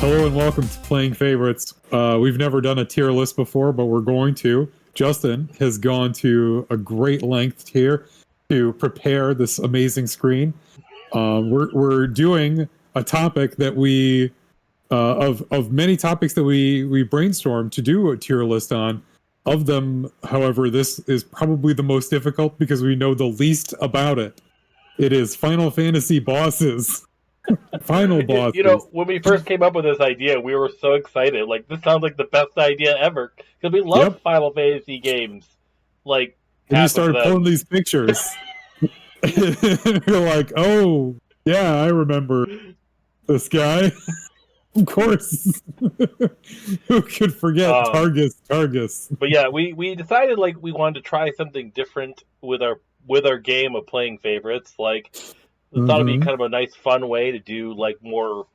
Hello and welcome to Playing Favorites. We've never done a tier list before, but we're going to. Justin has gone to a great length here to prepare this amazing screen. We're doing a topic that we of many topics that we brainstormed to do a tier list on. Of them, however, this is probably the most difficult because we know the least about it. It is Final Fantasy bosses. Final bosses. You know, when we first came up with this idea, we were so excited. Like, this sounds like the best idea ever. Because we love Final Fantasy games. Like, and you started pulling these pictures. You're like, oh, yeah, I remember this guy. Of course. Who could forget Targus? But yeah, we decided, like, we wanted to try something different with our game of Playing Favorites. Like, we thought it'd be kind of a nice, fun way to do, like, more,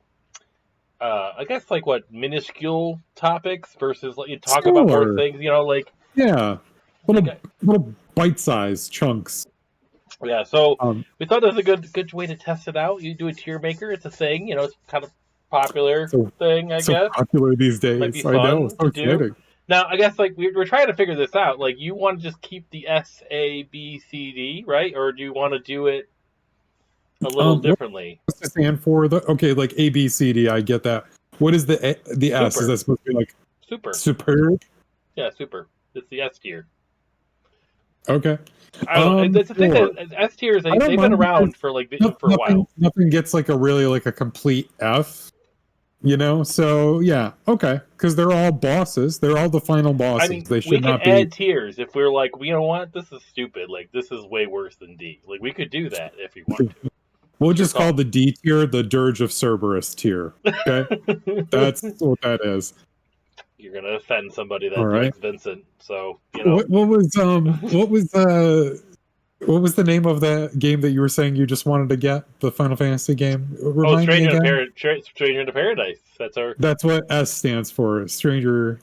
I guess, like, what, minuscule topics versus, like, you talk about more things, you know, like... Yeah, little bite-sized chunks. Yeah, so we thought it was a good way to test it out. You do a tier maker, it's a thing, you know, it's kind of popular thing, I guess. Popular these days, might be fun I know, so exciting. Now, I guess, like, we're trying to figure this out. Like, you want to just keep the S, A, B, C, D, right? Or do you want to do it a little differently? What's it stand for? Okay, like A, B, C, D, I get that. What is the S? Is that supposed to be like super? Superb? Yeah, super. It's the S tier. Okay. I don't know. It's the thing that S tiers, they've been around for a while. Nothing gets like a complete F, you know? So yeah, okay. Because they're all bosses. They're all the final bosses. I mean, they should not be. We can add tiers if we're like, you know what, this is stupid. Like, this is way worse than D. Like, we could do that if you want to. We'll just call the D tier the Dirge of Cerberus tier. Okay, that's what that is. You're gonna offend somebody that likes Vincent, so you know. What was the name of the game that you were saying you just wanted to get? The Final Fantasy game? Stranger in Paradise. That's what S stands for. Stranger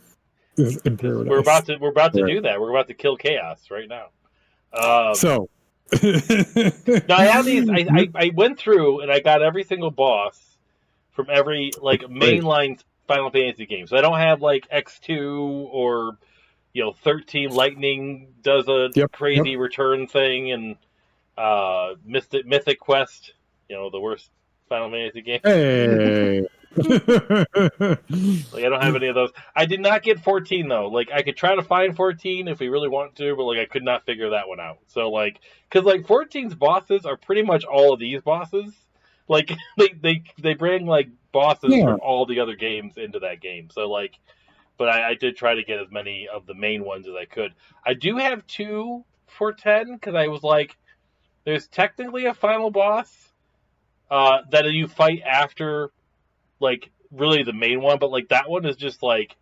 in Paradise. We're about to do that. We're about to kill chaos right now. So now I have these. I went through and I got every single boss from every mainline Final Fantasy game. So I don't have like X2 or 13 Lightning does a crazy return thing, and Mythic Quest, the worst Final Fantasy game. Hey. I don't have any of those. I did not get 14 though. Like, I could try to find 14 if we really want to, but I could not figure that one out. So because 14's bosses are pretty much all of these bosses. Like they bring bosses from all the other games into that game. So but I did try to get as many of the main ones as I could. I do have 2 for 10 because I was there's technically a final boss that you fight after really the main one, but that one is just it's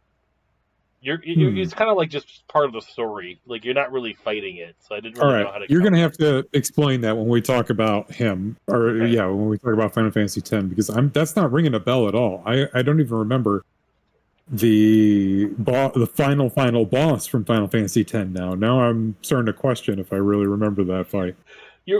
kind of just part of the story. You're not really fighting it, so I didn't really know how to. You're gonna have to explain that when we talk about him, or when we talk about Final Fantasy X, because that's not ringing a bell at all. I don't even remember the final boss from Final Fantasy X. Now I'm starting to question if I really remember that fight.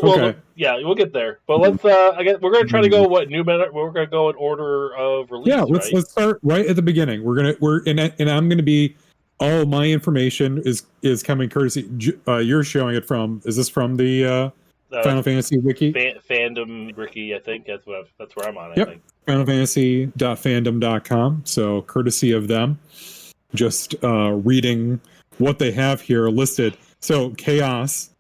Well, we'll get there. But let's. I guess we're going to try to go We're going to go in order of release. Yeah, let's start right at the beginning. And I'm going to be. All my information is coming courtesy. You're showing it from. Is this from the Final Fantasy wiki? Fandom wiki, I think that's where I'm on. I think FinalFantasy.fandom.com. So courtesy of them. Just reading what they have here listed. So Chaos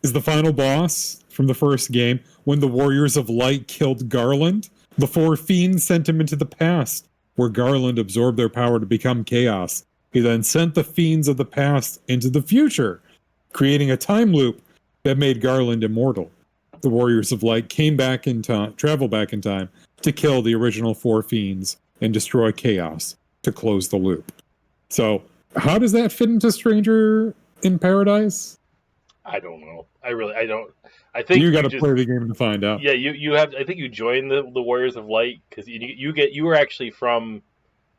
is the final boss from the first game. When the Warriors of Light killed Garland, the 4 fiends sent him into the past, where Garland absorbed their power to become Chaos. He then sent the fiends of the past into the future, creating a time loop that made Garland immortal. The Warriors of Light traveled back in time to kill the original 4 fiends and destroy Chaos to close the loop. So, how does that fit into Stranger in Paradise? I don't know. I don't. I think you got to play the game to find out. Yeah, you have. I think you join the Warriors of Light because you were actually from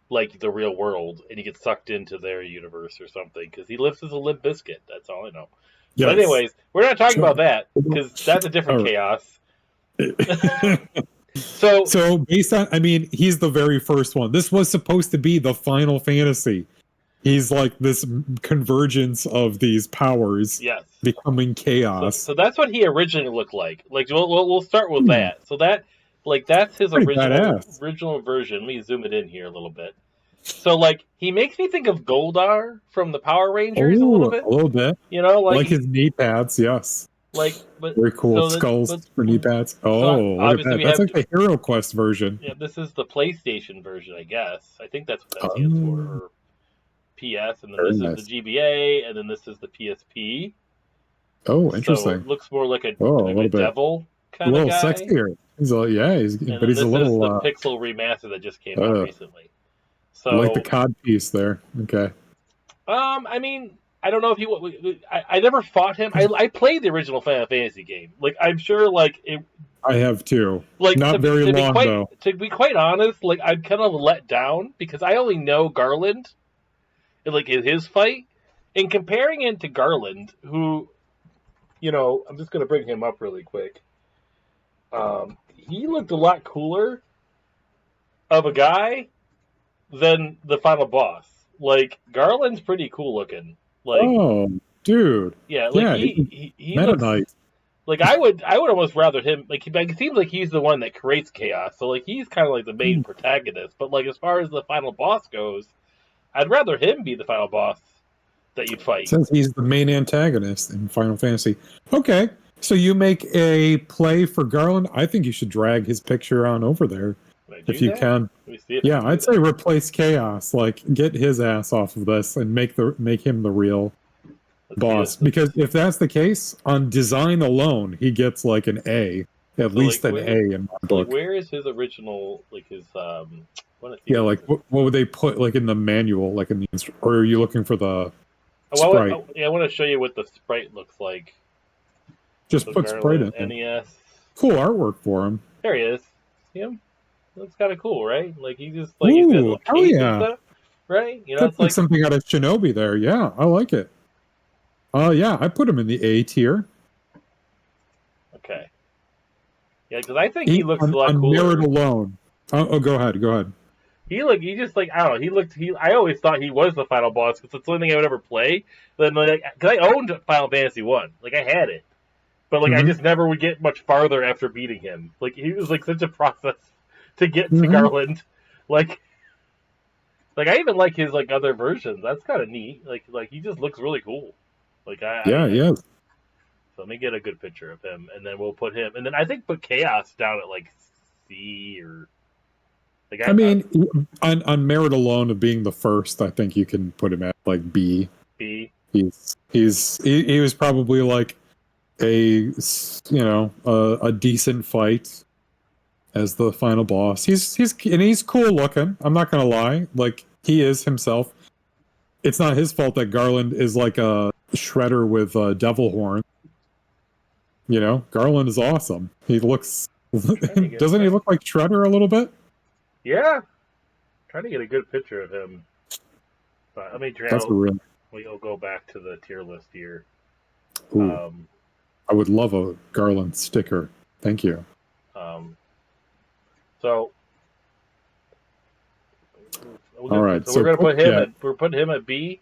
the real world, and you get sucked into their universe or something because he lives as a Limp Bizkit. That's all I know. Yes. But anyways, we're not talking about that because that's a different Chaos. So based on, I mean, he's the very first one. This was supposed to be the Final Fantasy. He's like this convergence of these powers yes. becoming chaos. So that's what he originally looked like. Like we'll start with that. So that's his Pretty badass. original version. Let me zoom it in here a little bit. So like he makes me think of Goldar from the Power Rangers a little bit. A little bit. You know, like his knee pads, yes. Like, but very cool so skulls for knee pads. Oh, so look at that. That's like the Hero Quest version. Yeah, this is the PlayStation version, I guess. I think that's what that stands for. Or PS, and then this is the GBA, and then this is the PSP. Oh, interesting. So it looks more like a little devil kind of guy. A little sexier. He's a, yeah, he's, but he's a little. This is the pixel remaster that just came out recently. So like the COD piece there. Okay. I mean, I don't know if he. I never fought him. I played the original Final Fantasy game. Like I'm sure, like it. I have too. Like not very long though. To be quite honest, like I'm kind of let down because I only know Garland, like in his fight, and comparing him to Garland, who, you know, I'm just gonna bring him up really quick. He looked a lot cooler of a guy than the final boss. Like Garland's pretty cool looking. Like, oh, dude. Yeah, like he looks nice. like I would almost rather him. Like it seems like he's the one that creates chaos. So like he's kind of like the main protagonist. But like as far as the final boss goes, I'd rather him be the final boss that you'd fight. Since he's the main antagonist in Final Fantasy. Okay. So you make a play for Garland. I think you should drag his picture on over there if you can. Yeah, I'd say replace Chaos. Like get his ass off of this and make him the real boss. Because if that's the case, on design alone, he gets like an A, at least an A in my book. Like, where is his original? Like his yeah, like what would they put like in the manual, like in the or are you looking for the sprite? I want to show you what the sprite looks like. Just put sprite in. NES. Cool artwork for him. There he is. See him? Looks kind of cool, right? Like he just like he's got little cape and stuff, right? You know, that's like something out of Shinobi there. Yeah, I like it. Yeah, I put him in the A tier. Okay. Yeah, because I think he looks a lot cooler. Merit alone. Oh, go ahead. He just like I don't know. I always thought he was the final boss because it's the only thing I would ever play. Then like, because I owned Final Fantasy 1, like I had it, but like I just never would get much farther after beating him. Like he was like such a process to get to Garland. Like I even like his like other versions. That's kind of neat. Like he just looks really cool. Like yeah. So let me get a good picture of him, and then we'll put him, and then I think put Chaos down at like C or. Like I mean, on merit alone of being the first, I think you can put him at like B. B. He was probably like a decent fight as the final boss. He's cool looking. I'm not gonna lie. Like he is himself. It's not his fault that Garland is like a shredder with devil horn. You know, Garland is awesome. He looks. Doesn't he look like Shredder a little bit? Yeah, trying to get a good picture of him. But let me we'll go back to the tier list here. Ooh, I would love a Garland sticker. Thank you. So, all right. So we're gonna put him. We're putting him at B.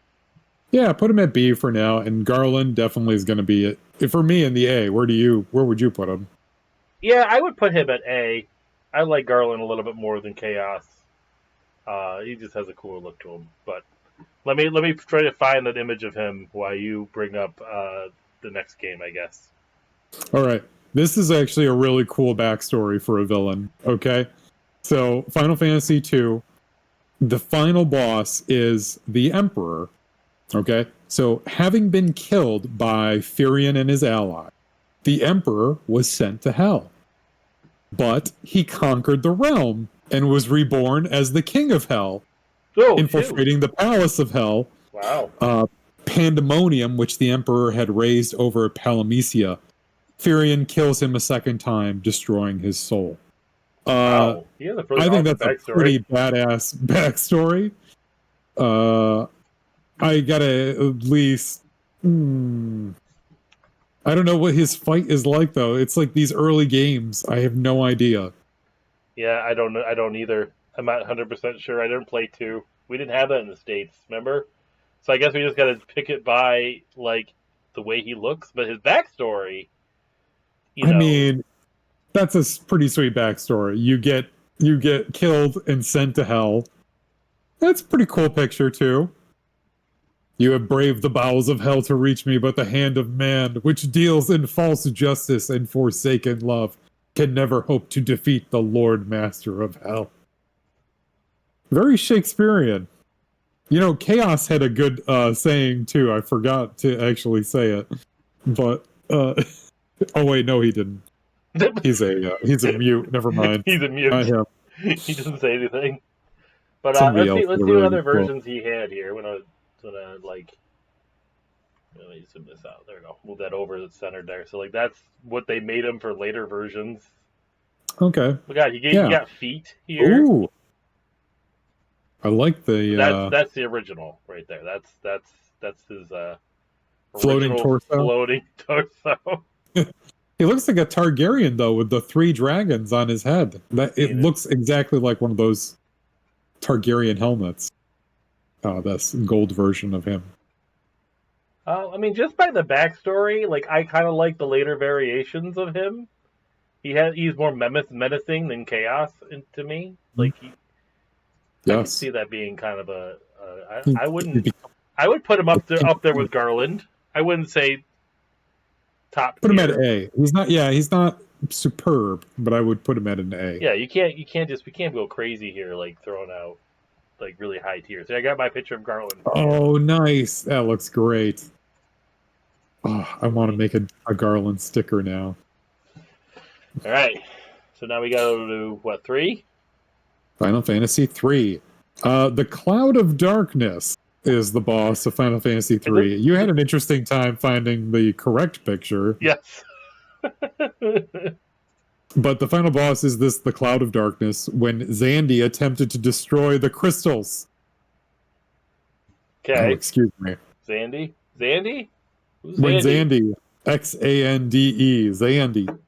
Yeah, put him at B for now, and Garland definitely is going to be for me in the A. Where would you put him? Yeah, I would put him at A. I like Garland a little bit more than Chaos. He just has a cooler look to him. But let me try to find that image of him while you bring up the next game, I guess. All right. This is actually a really cool backstory for a villain. Okay, so Final Fantasy II, the final boss is the Emperor. Okay, so having been killed by Firion and his ally, the Emperor was sent to Hell. But he conquered the realm and was reborn as the King of Hell, infiltrating the Palace of Hell. Wow. Pandemonium, which the Emperor had raised over Palamecia. Firion kills him a second time, destroying his soul. Wow. He has a pretty I think that's a pretty badass backstory. I gotta at least... I don't know what his fight is like, though. It's like these early games. I have no idea. Yeah, I don't know. I don't either. I'm not 100% sure. I didn't play 2. We didn't have that in the States, remember? So I guess we just got to pick it by, like, the way he looks. But his backstory, you I know. mean, that's a pretty sweet backstory. You get killed and sent to hell. That's a pretty cool picture too. You have braved the bowels of hell to reach me, but the hand of man, which deals in false justice and forsaken love, can never hope to defeat the Lord Master of Hell. Very Shakespearean. You know, Chaos had a good saying too. I forgot to actually say it, but oh wait, no, he didn't. He's a mute. Never mind. He's a Not mute. him. He doesn't say anything. But Somebody let's see. else Let's with a see what really other good quote. versions he had here. When I like. Let me zoom this out. There we go. Move that over. It's centered there. So like that's what they made him for later versions. Okay. Look at you Yeah. got feet here. Ooh. I like the That's the original right there. That's his floating original torso. floating torso. He looks like a Targaryen though, with the 3 dragons on his head. That it looks exactly like one of those Targaryen helmets. That's gold version of him. I mean, just by the backstory, like I kind of like the later variations of him. He's more menacing than Chaos to me. Like I can see that being kind of I would put him up there with Garland. I wouldn't say top put tier. him at A. He's not superb, but I would put him at an A. Yeah, we can't go crazy here, like throwing out like really high tiers. So I got my picture of Garland. Oh, nice. That looks great. Oh, I want to make a Garland sticker now. All right. So now we go to what, 3? Final Fantasy 3. The Cloud of Darkness is the boss of Final Fantasy 3. You had an interesting time finding the correct picture. Yes. But the final boss is the Cloud of Darkness, when Xandi attempted to destroy the crystals. Okay. Oh, excuse me. Xandi? Xandi? Who's When Xandi? Xandi, Xande, Xandi,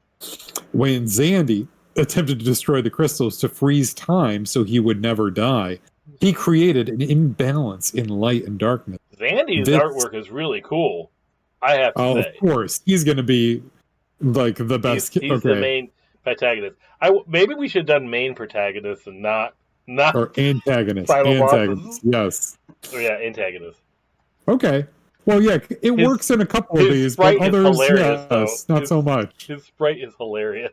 when Xandi attempted to destroy the crystals to freeze time so he would never die, he created an imbalance in light and darkness. Xandi's artwork is really cool, I have to say. Of course, he's going to be like the best. He's the main protagonist. Maybe we should have done main protagonist and not or antagonist. Final bosses. Yes. Oh yeah, antagonist. Okay. Well, yeah, it works in a couple of these, but others, yes, not so much. His sprite is hilarious.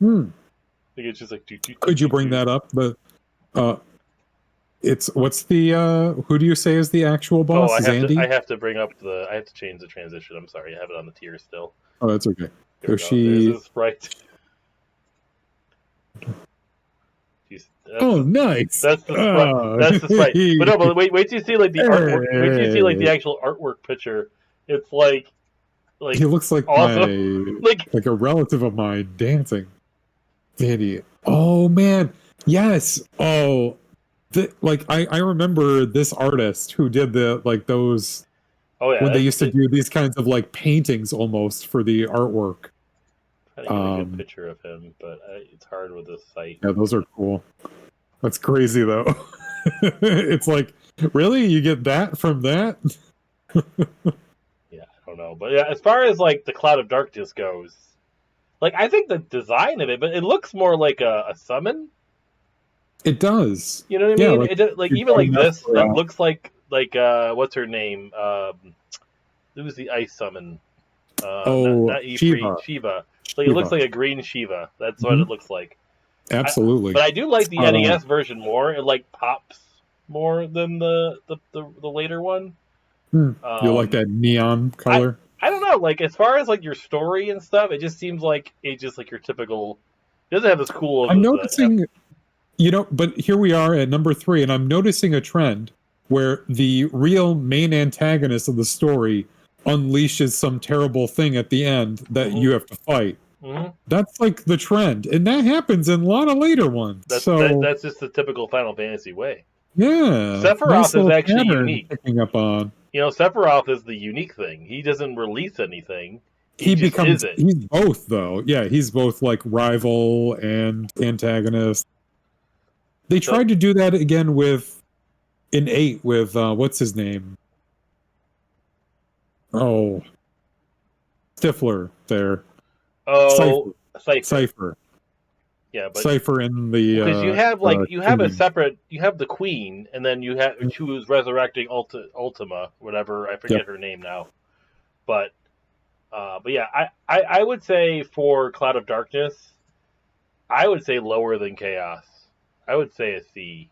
Like it's just like. Could you bring that up? It's what's the who do you say is the actual boss? Oh, Xandi? I have to bring up I have to change the transition. I'm sorry, I have it on the tier still. Oh, that's okay. So there's his sprite. Oh, nice. That's the sprite. That's the sprite. But no, but wait till you see like the artwork. Wait till you see like the actual artwork picture. It's like he looks like awesome. like a relative of mine dancing. Idiot. Oh man, yes. Oh, I remember this artist who did those. Oh yeah, when they used to do these kinds of like paintings almost for the artwork. I get a good picture of him, but it's hard with this site. Yeah, those are cool. That's crazy though. It's like, really, you get that from that? Yeah, I don't know, but yeah, as far as like the Cloud of Darkness goes, like I think the design of it, but it looks more like a summon. It does. You know what I mean? Even like this, that looks like what's her name? Who's the ice summon? Not Shiva. Like it looks like a green Shiva. That's what it looks like. Absolutely. But I do like the NES version more. It like pops more than the later one. You like that neon color? I don't know. Like as far as like your story and stuff, it just seems like it's just like your typical. It doesn't have this cool. I'm noticing. But here we are at number 3, and I'm noticing a trend where the real main antagonist of the story unleashes some terrible thing at the end that you have to fight. That's like the trend, and that happens in a lot of later ones. That's just the typical Final Fantasy way. Yeah, Sephiroth is actually unique. Picking up on. Sephiroth is the unique thing. He doesn't release anything. He just is it. He's both though. Yeah, he's both like rival and antagonist. They tried to do that again in 8 with what's his name? Oh, Stifler there. Oh, Cypher. Yeah, but Cypher in the because you have you have the queen, and then you have Mm-hmm. who's resurrecting Ultima, whatever, I forget her name now, but yeah, I would say for Cloud of Darkness, I would say lower than Chaos. I would say a C.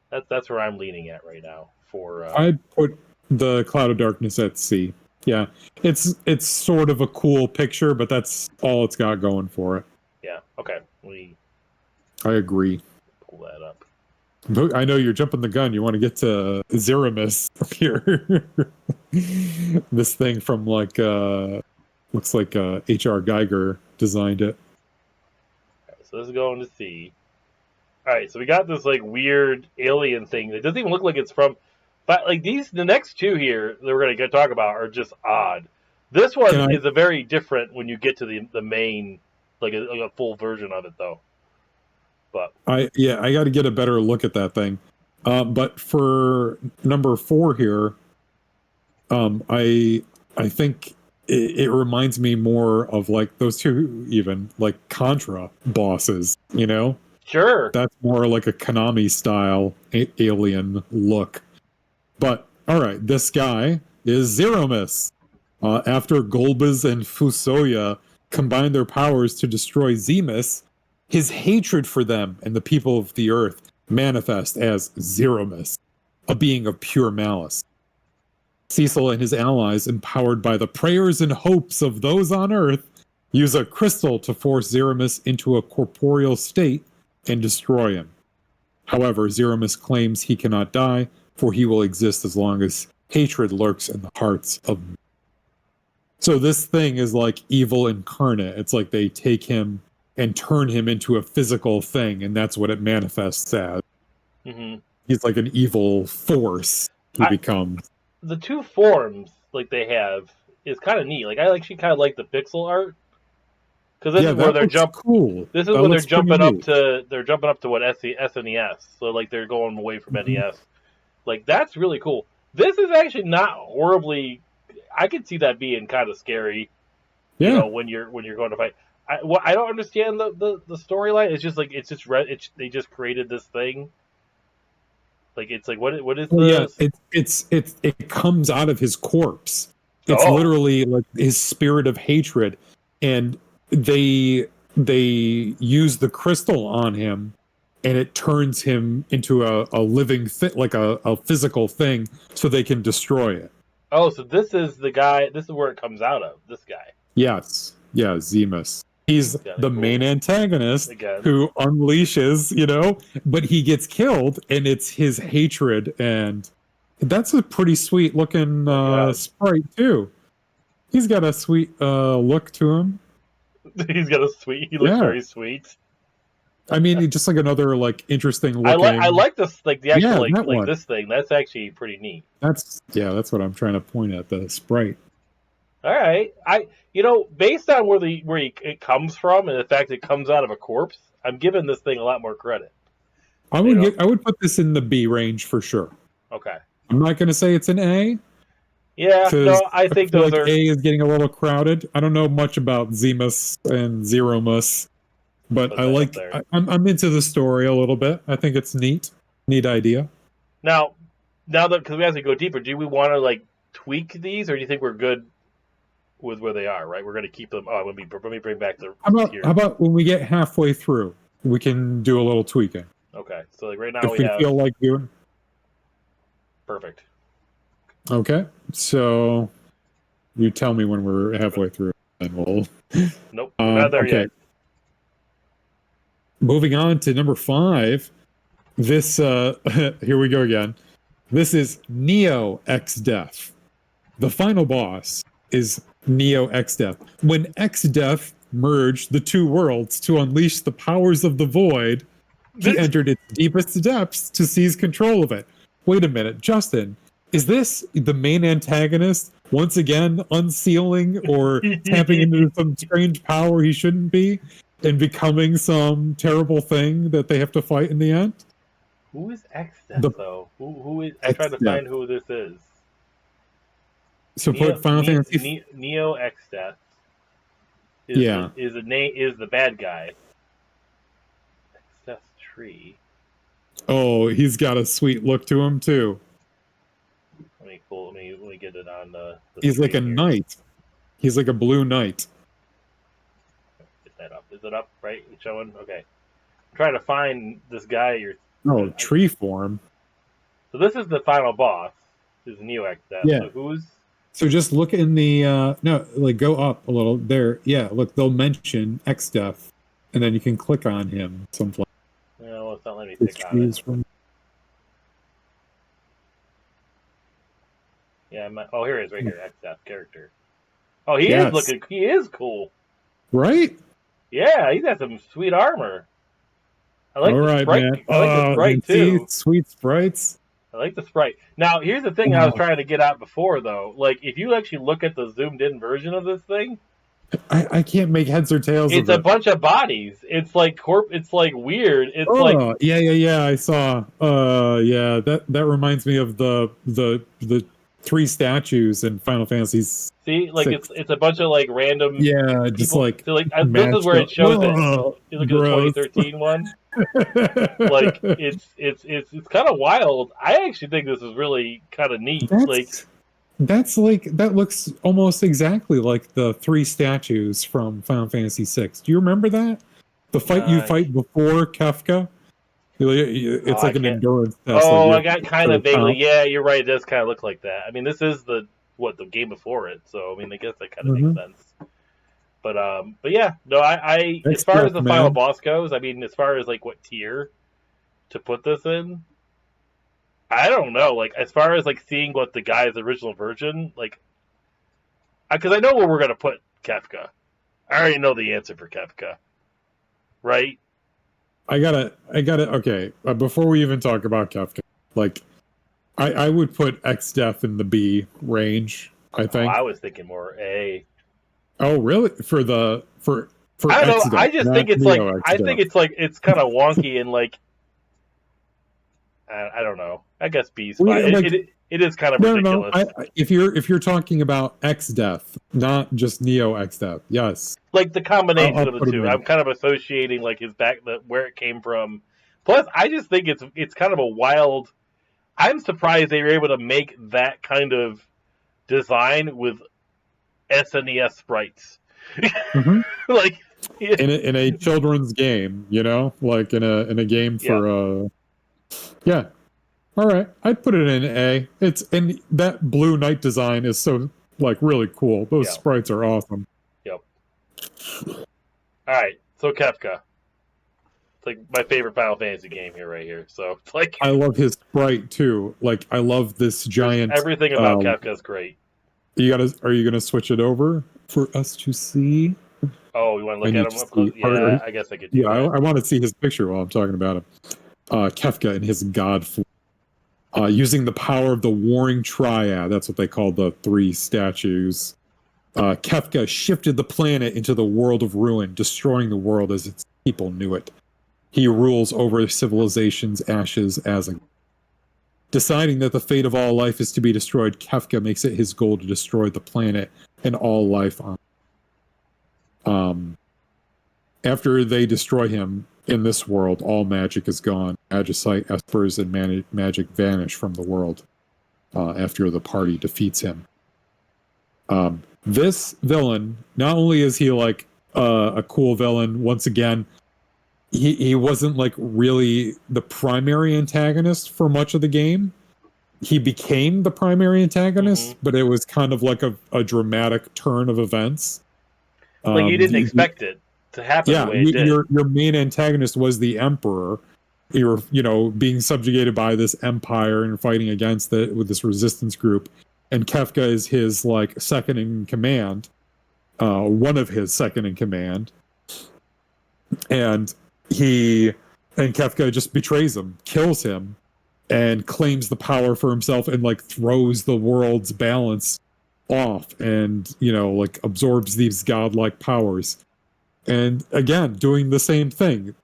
That's where I'm leaning at right now. I'd put the Cloud of Darkness at C. Yeah, it's sort of a cool picture, but that's all it's got going for it. Yeah. Okay. I agree. Pull that up. I know you're jumping the gun. You want to get to Zeramis here. This thing from like looks like H.R. Geiger designed it. Okay, so this is going to C. All right, so we got this like weird alien thing that doesn't even look like it's from. But like the next two here that we're going to talk about are just odd. This one is a very different when you get to the main, like a full version of it though. But I got to get a better look at that thing. But for number 4 here, I think it reminds me more of like those two even like Contra bosses. You know. Sure. That's more like a Konami style alien look. But all right, this guy is Zeramis. After Golbez and Fusoya combine their powers to destroy Zemus, his hatred for them and the people of the Earth manifest as Zeramis, a being of pure malice. Cecil and his allies, empowered by the prayers and hopes of those on Earth, use a crystal to force Zeramis into a corporeal state and destroy him. However, Zeramis claims he cannot die, for he will exist as long as hatred lurks in the hearts of men. So this thing is like evil incarnate. It's like they take him and turn him into a physical thing, and that's what it manifests as. Mm-hmm. He's like an evil force he becomes. The two forms like they have is kind of neat. Like I actually kind of like the pixel art. Because this is where they're cool. This is when they're jumping up to what SNES. So like they're going away from NES. Like that's really cool. This is actually not horribly. I could see that being kind of scary. Yeah. You know, when you're going to fight. I don't understand the storyline. It's just like they just created this thing. Like it's like what is this? Yeah, it comes out of his corpse. It's literally like his spirit of hatred, and they use the crystal on him, and it turns him into a living like a physical thing, so they can destroy it. Oh, so this is the guy. This is where it comes out of. This guy. Yes, yeah, Zemus. He's the main antagonist who unleashes, but he gets killed, and it's his hatred, and that's a pretty sweet looking sprite too. He's got a sweet look to him. He looks very sweet. I mean, he's just like another like interesting looking. I like this, like the actual like this thing. That's actually pretty neat. That's what I'm trying to point at, the sprite. All right, based on where it comes from and the fact it comes out of a corpse, I'm giving this thing a lot more credit. I would put this in the B range for sure. Okay. I'm not going to say it's an A. Yeah, no, I think those are. A is getting a little crowded. I don't know much about Zemus and Zeromus, but I'm into the story a little bit. I think it's neat idea. Now that because we have to go deeper, do we want to like tweak these, or do you think we're good with where they are? Right, we're going to keep them. Oh, let me bring back the. How about when we get halfway through, we can do a little tweaking. Okay, so like right now if we feel like doing. Perfect. Okay, so you tell me when we're halfway through, and we'll. Nope, we're not there yet. Moving on to number 5. This here we go again. This is Neo X Death. The final boss is Neo X Death. When X Death merged the two worlds to unleash the powers of the void, he entered its deepest depths to seize control of it. Wait a minute, Justin. Is this the main antagonist once again unsealing or tapping into some strange power he shouldn't be and becoming some terrible thing that they have to fight in the end. Who is X-Death, though? Who is... I tried to X-Death. find who this is. So put Final Fantasy... Neo X-Death is the bad guy. X-Death Tree. Oh, he's got a sweet look to him, too. Let me get it on the he's like a here. knight. He's like a blue knight. Get that up. Is it up, right? It's showing? Okay. I'm trying to find this guy. Tree form. So this is the final boss. This is Neo X-Death. Yeah. So just look in the... go up a little. There. Yeah, look, they'll mention X-Death, and then you can click on him someplace. No, it's not letting me click on it. Yeah, here he is, right here, X-Death character. Oh, he is cool. Right? Yeah, he's got some sweet armor. I like the sprite. Man. I like the sprite too. Sweet sprites. I like the sprite. Now, here's the thing I was trying to get at before, though. Like, if you actually look at the zoomed-in version of this thing, I can't make heads or tails of it. It's a bunch of bodies. It's like It's like weird. It's like yeah. I saw. That reminds me of the 3 statues in Final Fantasy. See, like 6. it's a bunch of like random. Yeah, just people. like. So, like this is where it shows it. You look at the 2013 one. Like it's kind of wild. I actually think this is really kind of neat. That looks almost exactly like the 3 statues from Final Fantasy VI. Do you remember that? The fight you fight before Kefka? It's like an endurance test. Oh, I got kind of vaguely. Yeah, you're right. It does kind of look like that. I mean, this is the game before it, so I mean, I guess that kind of makes sense. But yeah, no, I as far as the final boss goes, I mean, as far as like what tier to put this in, I don't know. Like, as far as like seeing what the guy's original version, like, because I know where we're gonna put Kefka. I already know the answer for Kefka, right? I gotta. Okay, before we even talk about Kefka, like, I would put X-Death in the B range. I think. I was thinking more A. Oh, really? For I don't know. I just think it's like it's kind of wonky and like. I don't know. I guess B's fine. It is kind of ridiculous. No. If you're talking about X-Death, not just Neo X-Death, yes. Like the combination of the two, I'm kind of associating like his where it came from. Plus, I just think it's kind of a wild. I'm surprised they were able to make that kind of design with SNES sprites. Mm-hmm. Like in a children's game, like in a game for yeah. All right, I'd put it in A. And that blue knight design is so like really cool. Those sprites are awesome. Yep. All right, so Kefka. It's like my favorite Final Fantasy game right here. So it's like I love his sprite too. Like I love this giant. Everything about Kefka is great. Are you gonna switch it over for us to see? Oh, you want to look at him up close? Yeah, I guess I could do that. I want to see his picture while I'm talking about him. Kefka and his god form. Using the power of the warring triad, that's what they call the 3 statues. Kefka shifted the planet into the world of ruin, destroying the world as its people knew it. He rules over civilization's ashes as a... Deciding that the fate of all life is to be destroyed, Kefka makes it his goal to destroy the planet and all life on. After they destroy him, in this world, all magic is gone. Magicite, espers, and magic vanish from the world after the party defeats him. This villain, not only is he like a cool villain, once again, he wasn't like really the primary antagonist for much of the game. He became the primary antagonist, but it was kind of like a dramatic turn of events. Like you didn't expect it to happen the way it did. Your main antagonist was the Emperor. You're, being subjugated by this empire and fighting against it with this resistance group. And Kefka is his, like, second in command. One of his second in command. And Kefka just betrays him, kills him, and claims the power for himself and, like, throws the world's balance off and, like absorbs these godlike powers. And again, doing the same thing.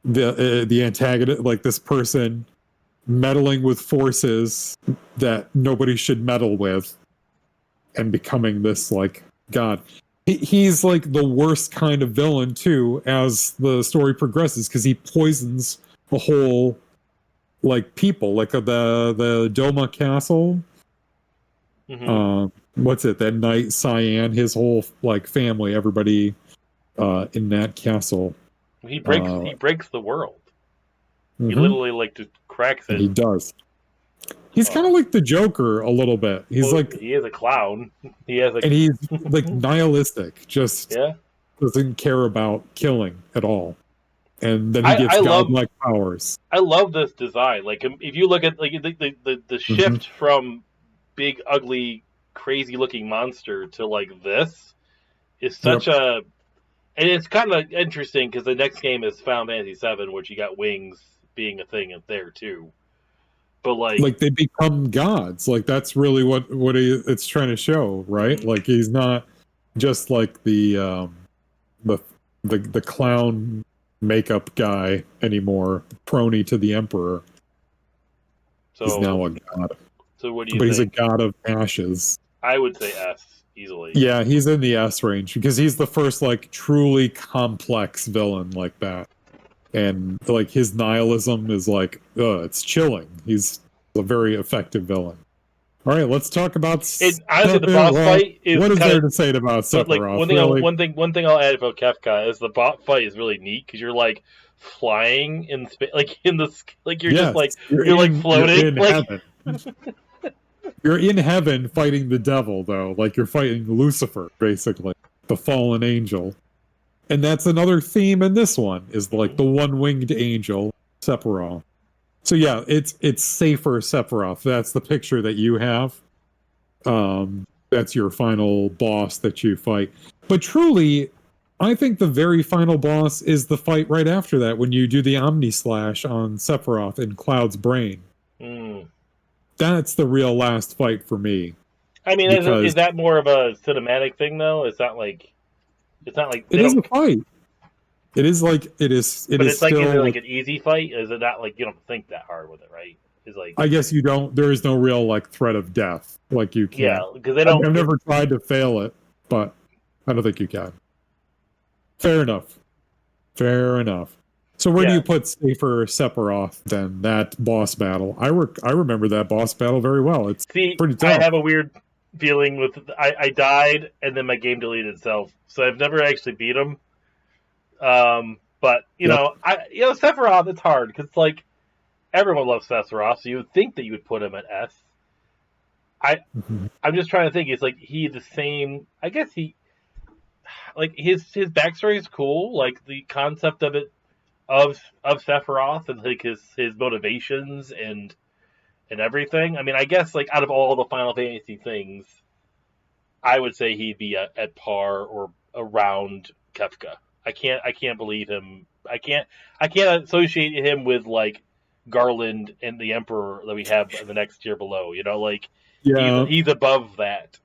The antagonist, like this person meddling with forces that nobody should meddle with and becoming this like god. He's like the worst kind of villain too as the story progresses, because he poisons the whole like people, like the Doma castle. What's it, that night Cyan, his whole like family, everybody in that castle. He breaks the world. He Mm-hmm. literally like just cracks it. He does. He's kind of like the Joker a little bit. He's like, he is a clown. He has and he's like nihilistic, just yeah, doesn't care about killing at all. And then he gets godlike powers. I love this design. Like if you look at like the shift from big, ugly, crazy looking monster to like this is such a, and it's kind of interesting because the next game is Final Fantasy VII, which you got wings being a thing there too. But like they become gods. Like that's really what it's trying to show, right? Like he's not just like the clown makeup guy anymore, crony to the emperor. So he's now a god. So what do you think? But he's a god of ashes. I would say S easily. Yeah, he's in the S range because he's the first like truly complex villain like that. And like his nihilism is like, it's chilling. He's a very effective villain. All right, let's talk about. Honestly, the boss fight is. What is there to say about Sephiroth? Like one thing I'll add about Kefka is the boss fight is really neat because you're like flying in space, like in the like you're just like you're like floating. You're in heaven. You're in heaven fighting the devil, though. Like you're fighting Lucifer, basically, the fallen angel. And that's another theme in this one, is like the one-winged angel, Sephiroth. So yeah, it's safer Sephiroth. That's the picture that you have. That's your final boss that you fight. But truly, I think the very final boss is the fight right after that, when you do the Omni Slash on Sephiroth in Cloud's brain. That's the real last fight for me. I mean, is that more of a cinematic thing, though? It's not like it is a fight. It is like it is. But it's like, still, is it like an easy fight? Is it not like you don't think that hard with it, right? It's like, I guess you don't. There is no real like threat of death. Like you can. Yeah, because they don't. I've never tried to fail it, but I don't think you can. Fair enough. Fair enough. So where do you put safer Sephiroth than that boss battle? I remember that boss battle very well. It's pretty tough. I have a weird feeling with I died and then my game deleted itself, so I've never actually beat him. But you know, Sephiroth, it's hard because like everyone loves Sephiroth, so you would think that you would put him at S. I'm just trying to think. It's like he's the same. I guess he like his backstory is cool. Like the concept of it of Sephiroth and like his motivations and everything. I mean, I guess like out of all the Final Fantasy things, I would say he'd be at par or around Kefka. I can't believe him. I can't associate him with like Garland and the Emperor that we have in the next tier below. You know, like he's above that.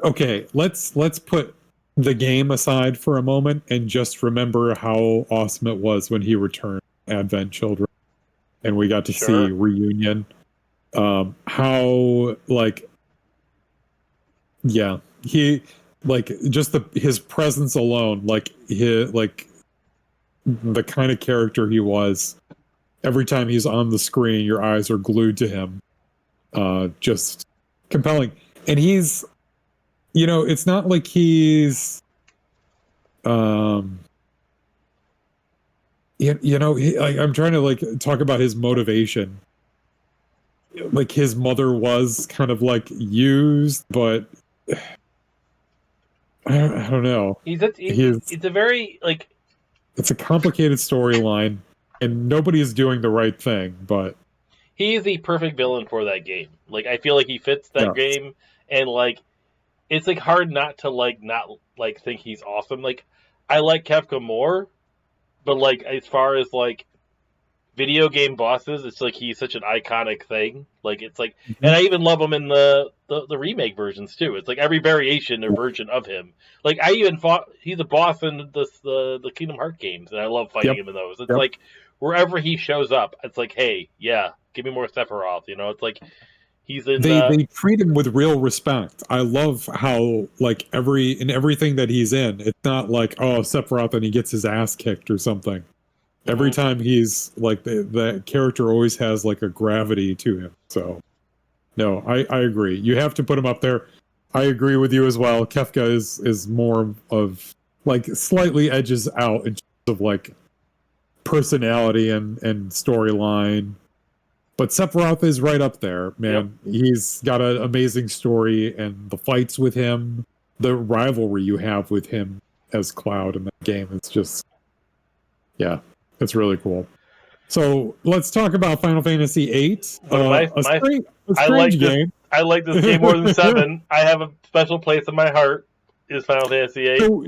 Okay, let's put the game aside for a moment and just remember how awesome it was when he returned Advent Children and we got to see Reunion. How like he like just his presence alone, like the kind of character he was. Every time he's on the screen, your eyes are glued to him. Just compelling. And he's, it's not like he's, I'm trying to like talk about his motivation. Like his mother was kind of like used, but I don't know. It's a very like. It's a complicated storyline, and nobody is doing the right thing. But he is the perfect villain for that game. Like I feel like he fits that game, and like it's like hard not think he's awesome. Like I like Kefka more, but like as far as like video game bosses, it's like he's such an iconic thing. Like it's like, and Mhm. I even love him in the remake versions too. It's like every variation or version of him. Like I even fought. He's a boss in the Kingdom Hearts games, and I love fighting Yep. him in those. It's Yep. like wherever he shows up, it's like, hey, yeah, give me more Sephiroth. You know, it's like he's in. They treat him with real respect. I love how like everything that he's in, it's not like, oh, Sephiroth and he gets his ass kicked or something. Every time he's like the character always has like a gravity to him. So no, I agree. You have to put him up there. I agree with you as well. Kefka is more of like slightly edges out in terms of like personality and storyline. But Sephiroth is right up there, man. Yep. He's got an amazing story, and the fights with him, the rivalry you have with him as Cloud in that game, it's just, yeah, it's really cool. So let's talk about Final Fantasy VIII. One of A I like strange this. game. I like this game more than 7. I have a special place in my heart. Is Final Fantasy VIII. So,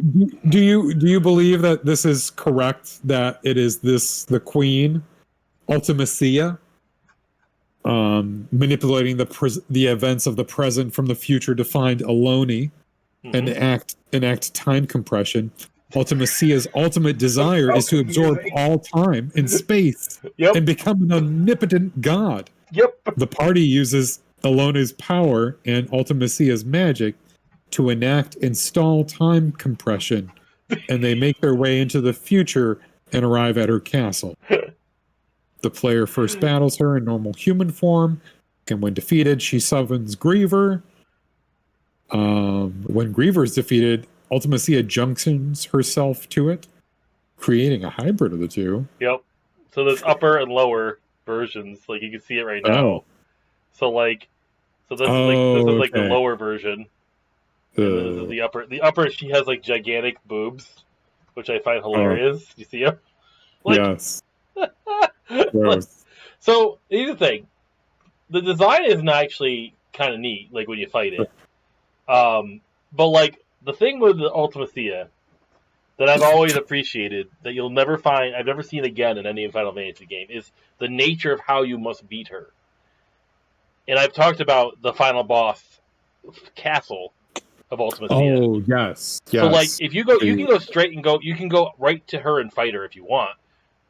do you believe that this is correct? That it is the Queen, Ultimacia, manipulating the events of the present from the future to find Aloni and enact time compression. Ultimacia's ultimate desire is to absorb all time and space and become an omnipotent god. Yep. The party uses Alona's power and Ultimacia's magic to enact install time compression, and they make their way into the future and arrive at her castle. The player first battles her in normal human form, and when defeated, she summons Griever. When Griever is defeated, Ultimacia junctions herself to it, creating a hybrid of the two. Yep. So there's upper and lower versions. Like you can see it right now. Oh. So this is like the okay. lower version. And this is the upper. The upper, she has like gigantic boobs, which I find hilarious. You see them? Like, yes. Gross. So here's the thing: the design is not actually kind of neat, like when you fight it. But like the thing with the Ultimacia that I've always appreciated, that you'll never find, I've never seen again in any Final Fantasy game, is the nature of how you must beat her. And I've talked about the final boss castle of Ultimacia. Oh yes. So like if you go, you can go straight and you can go right to her and fight her if you want.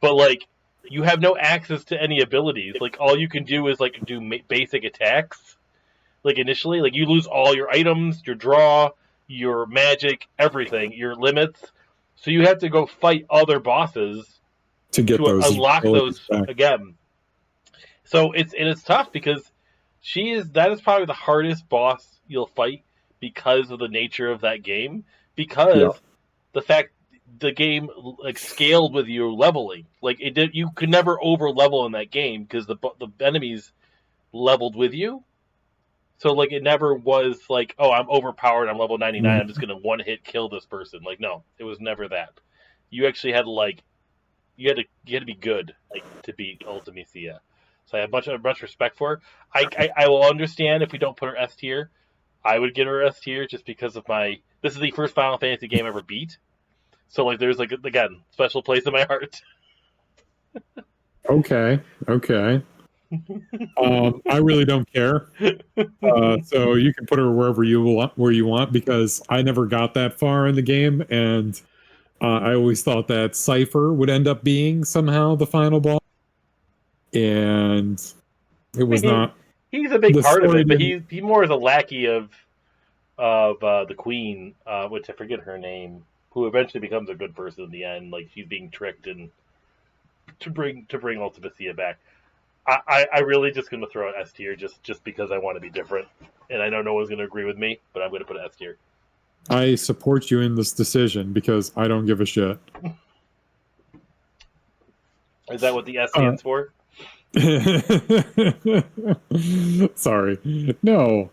But like you have no access to any abilities. Like all you can do is like do basic attacks. Like initially, like you lose all your items, your draw, your magic, everything, your limits. So you have to go fight other bosses to unlock those back again. So it's tough because that is probably the hardest boss you'll fight because of the nature of that game. Because the fact the game like scaled with your leveling, like you could never over level in that game because the enemies leveled with you. So like it never was like, oh, I'm overpowered, I'm level 99, I'm just gonna one hit kill this person. Like no, it was never that. You actually had to you had to be good to beat Ultimacia. So I have much respect for her. I will understand if we don't put her S tier. I would get her S tier just because of this is the first Final Fantasy game I ever beat. So like there's like again, special place in my heart. Okay. I really don't care. So you can put her wherever you want, because I never got that far in the game, and I always thought that Cypher would end up being somehow the final boss, and it was not. He's a big part of it, but he more is a lackey of the Queen, which I forget her name, who eventually becomes a good person in the end. Like she's being tricked and to bring Ultimacia back. I really just going to throw an S tier just because I want to be different, and I know no one's going to agree with me, but I'm going to put an S tier. I support you in this decision because I don't give a shit. Is that what the S stands for? Sorry, no.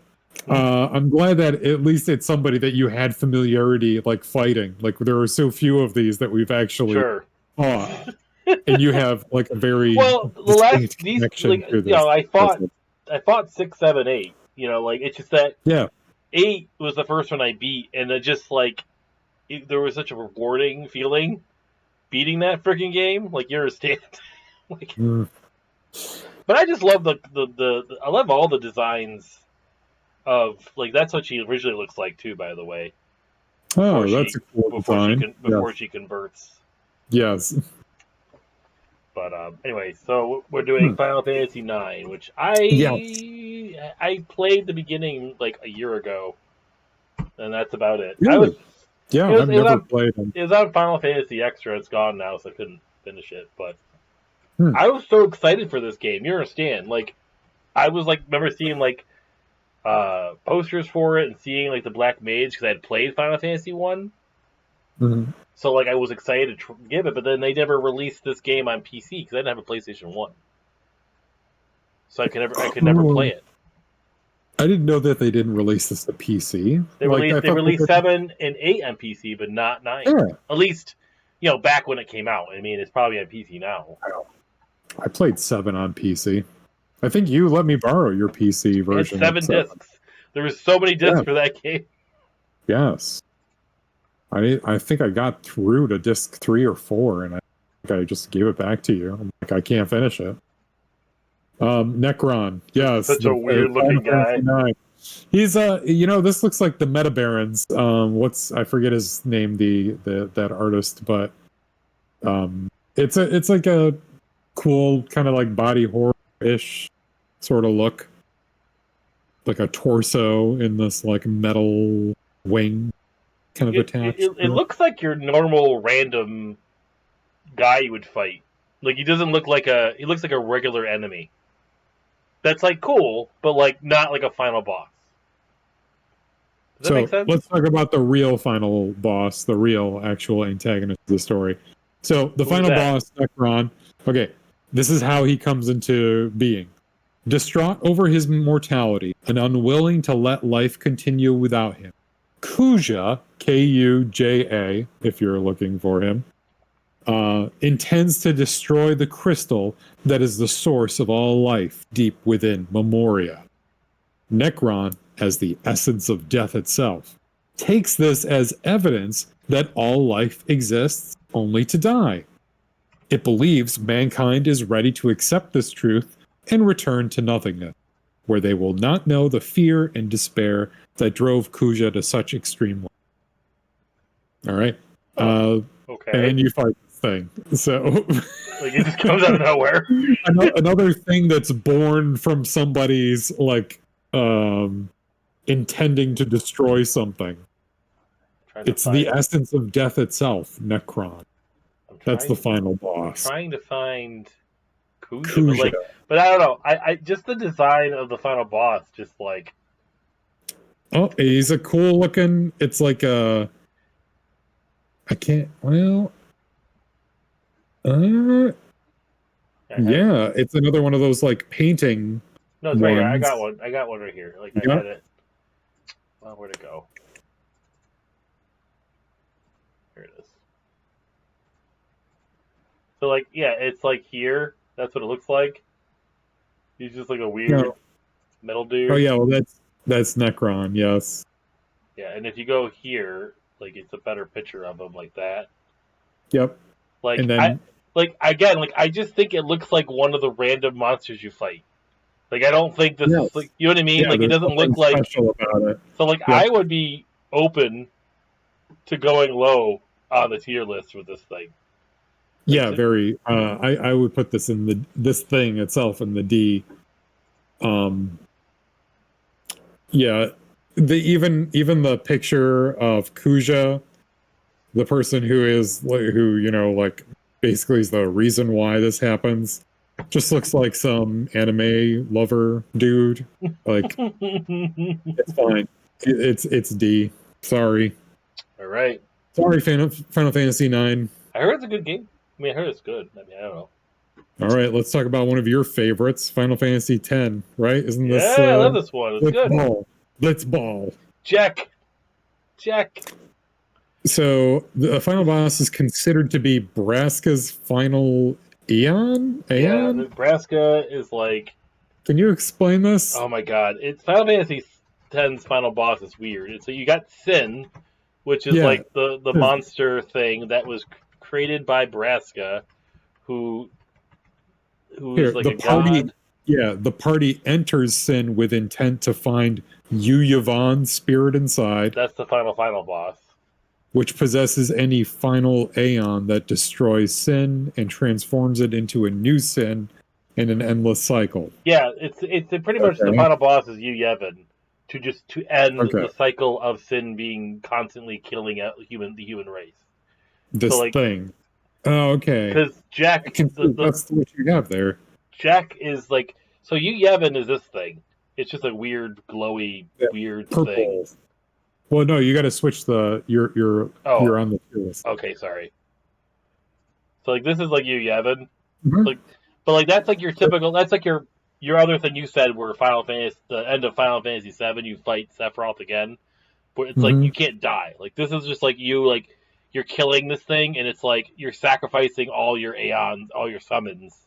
I'm glad that at least it's somebody that you had familiarity like fighting. Like there are so few of these that we've actually fought. And you have like a very the last connection to this. I fought 6, 7, 8. Like it's just that 8 was the first one I beat, and it just there was such a rewarding feeling beating that freaking game. Like you understand, Like, Mm. but I just love I love all the designs of like that's what she originally looks like too. By the way, before Oh, that's she a cool before she design. can before she converts. Yes. But anyway, so we're doing Hmm. Final Fantasy IX, which Yes. I played the beginning like a year ago, and that's about it. Really? Yeah, I've never played them. it was on Final Fantasy Extra. It's gone now, so I couldn't finish it. But Hmm. I was so excited for this game. You understand? Like I was like remember seeing like posters for it and seeing like the Black Mage because I had played Final Fantasy One. Mhm. So like I was excited to give it, but then they never released this game on PC because I didn't have a PlayStation One, so I could never play Cool. it. I didn't know that they didn't release this to PC. Like I They thought they released were. 7 and 8 on PC, but not 9. Yeah. At least back when it came out. I mean, it's probably on PC now. I played 7 on PC. I think you let me borrow your PC It had version of 7 7. discs. There was so many discs Yeah. for that game. Yes. I think I got through to disc 3 or 4, and I think I just gave it back to you. I'm like, I can't finish it. Necron, yes, Such a weird Final looking Fantasy guy. 9. He's this looks like the Meta Barons. I forget his name, the that artist, but it's like a cool kind of like body horror ish sort of look, like a torso in this like metal wing kind of attached. It looks like your normal random guy you would fight. Like he doesn't look like he looks like a regular enemy. That's like cool, but like not like a final boss. Does that make So sense? let's talk about the real final boss, the real actual antagonist of the story. So the Who's final that? boss, Necron. Okay, this is how he comes into being. Distraught over his mortality and unwilling to let life continue without him, Kuja, Kuja, if you're looking for him, intends to destroy the crystal that is the source of all life deep within Memoria. Necron, as the essence of death itself, takes this as evidence that all life exists only to die. It believes mankind is ready to accept this truth and return to nothingness, where they will not know the fear and despair that drove Kuja to such extreme lengths. All right. Okay. And then you fight this thing. So, like it just comes out of nowhere. another thing that's born from somebody's like intending to destroy something. It's the essence of death itself, Necron. That's the final boss. I'm trying to find Kuja. But I don't know. I just the design of the final boss, just like he's a cool looking. It's like a. I can't. Well. Yeah, it's another one of those like painting. No, it's right here. I got one. I got one right here. Like I got it. Well, where'd it go? Here it is. So like, yeah, it's like here. That's what it looks like. He's just like a weird metal dude. Oh yeah, well that's Necron. Yes. Yeah, and if you go here, like it's a better picture of him like that. Yep. Like and then, I just think it looks like one of the random monsters you fight. Like I don't think this is like, you know what I mean? Yeah, like it doesn't look like special about it. So like I would be open to going low on the tier list for this thing. Yeah, very. I would put this in this thing itself in the D. Yeah, even the picture of Kuja, the person who like basically is the reason why this happens, just looks like some anime lover dude. Like it's fine. It's D. Sorry. All right. Sorry, Final Fantasy IX. I heard it's a good game. I mean, I heard it's good. I mean, I don't know. All right, let's talk about one of your favorites, Final Fantasy X. Right? Isn't this? Yeah, I love this one. It's good. Blitzball. Check. So the final boss is considered to be Braska's final Aeon. Yeah, Braska is like. Can you explain this? Oh my god! It's Final Fantasy X's final boss is weird. So you got Sin, which is like the monster thing that was created by Braska, who who's like the a party. god. Yeah, the party enters Sin with intent to find Yu Yavon's spirit inside, That's the final boss. which possesses any final Aeon that destroys Sin and transforms it into a new Sin in an endless cycle. Yeah, it's pretty much the Okay. final boss is Yu Yevon to end Okay. the cycle of Sin being constantly killing out the human race. So This like, thing. Oh, okay. because Jack I can see that's what you have there. Jack is like, so Yu Yevon is this thing. It's just a weird glowy Yeah, weird thing. purple. Well, no, you got to switch the. You're Oh, on the tier list. okay, sorry. So like this is like Yu Yevon, Mhm. like, but like that's like your typical. That's like your other thing you said where Final Fantasy, the end of Final Fantasy VII, you fight Sephiroth again, but it's like you Mhm. can't die. Like this is just like you're killing this thing, and it's like you're sacrificing all your aeons, all your summons,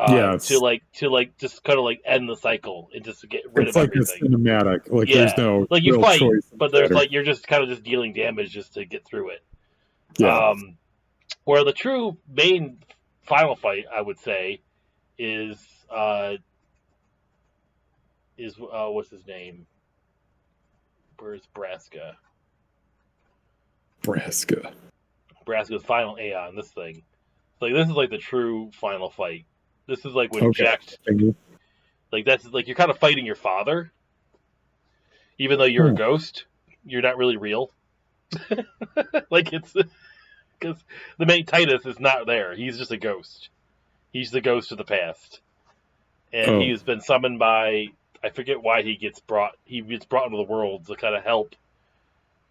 Yes, to like just kind of like end the cycle and just to get rid it's of like a everything. cinematic. Like there's Yeah, no like you real fight, choice in but the there's matter. like you're just kind of just dealing damage just to get through it. Yeah. Where the true main final fight, I would say, is what's his name? Where's Braska? Braska. Braska's final Aeon. This thing. Like this is like the true final fight. This is like when Okay. Jack, like that's like you're kind of fighting your father, even though you're a Hmm. ghost. You're not really real. Like it's because the main Titus is not there. He's just a ghost. He's the ghost of the past, and Oh, he's been summoned by, I forget why he gets brought. He gets brought into the world to kind of help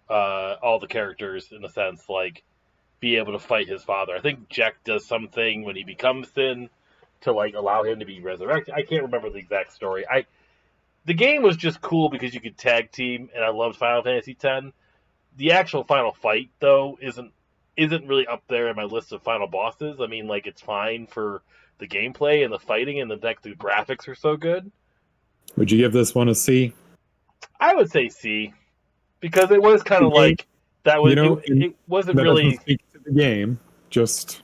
all the characters in a sense, like be able to fight his father. I think Jack does something when he becomes Sin to like allow him to be resurrected. I can't remember the exact story. The game was just cool because you could tag team, and I loved Final Fantasy X. The actual final fight though isn't really up there in my list of final bosses. I mean, like it's fine for the gameplay and the fighting, and the graphics are so good. would you give this one a C? I would say C, because it was kind The of game, like that was you know, and it wasn't that doesn't really. speak to the game. Just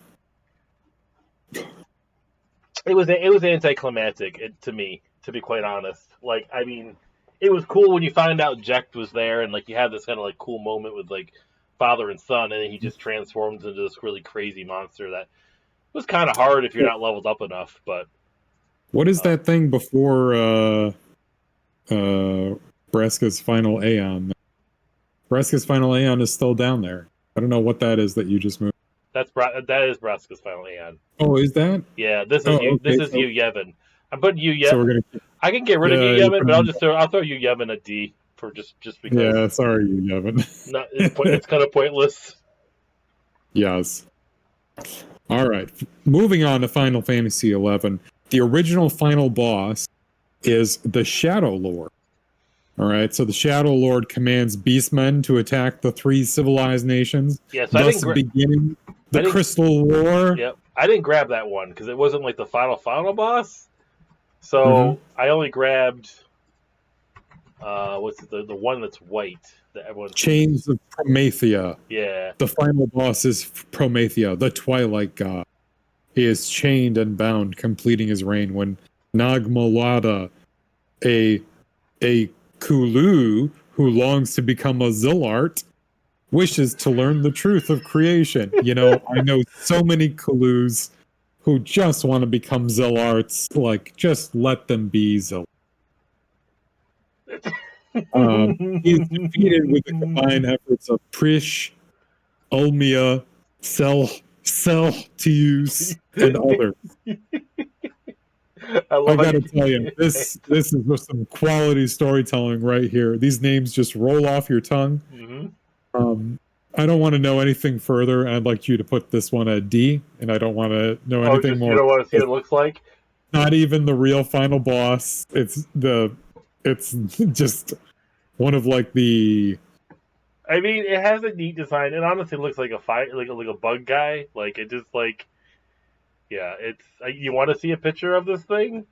It was anticlimactic to me, to be quite honest. Like, I mean, it was cool when you find out Jack was there, and like you had this kind of like cool moment with like father and son, and then he just transforms into this really crazy monster that was kind of hard if you're not leveled up enough. But what is uh, that thing before Braska's final Aeon? Braska's final Aeon is still down there. I don't know what that is that you just moved. that is Braska's final Aeon. Oh, is that? Yeah, this is Oh, you. This okay. is Yu Yevon. I'm putting Yu So Yevon. we're gonna. I can get rid of Yu Yeah, you Yevon, put but him. I'll throw Yu Yevon a D for just because. Yeah, sorry, you haven't. Not it's kind of pointless. Yes. All right. Moving on to Final Fantasy XI. The original final boss is the Shadow Lord. All right. So the Shadow Lord commands beastmen to attack the three civilized nations, Yeah, so thus beginning the I didn't. Crystal War. Yep, I didn't grab that one because it wasn't like the final boss. So Mhm. I only grabbed what's the one that's white that everyone Chains of Promethea. Yeah, The final boss is Promethea, the Twilight God. He is chained and bound, completing his reign when Nagmalada, a Kulu who longs to become a Zillart, wishes to learn the truth of creation. You know, I know so many Kulus who just want to become Zillarts. Like, just let them be Zillarts. He is defeated with the combined efforts of Prish, Ulmia, Celtius, and others. I I love how gotta tell you, this is just some quality storytelling right here. These names just roll off your tongue. Mm-hmm. I don't want to know anything further. I'd like you to put this one at D, and I don't want to know Oh, anything just you more. don't want to see what It's it looks like. not even the real final boss. It's just one of like the. I mean, it has a neat design. It honestly looks like like a bug guy. Like it just like, yeah. It's you want to see a picture of this thing?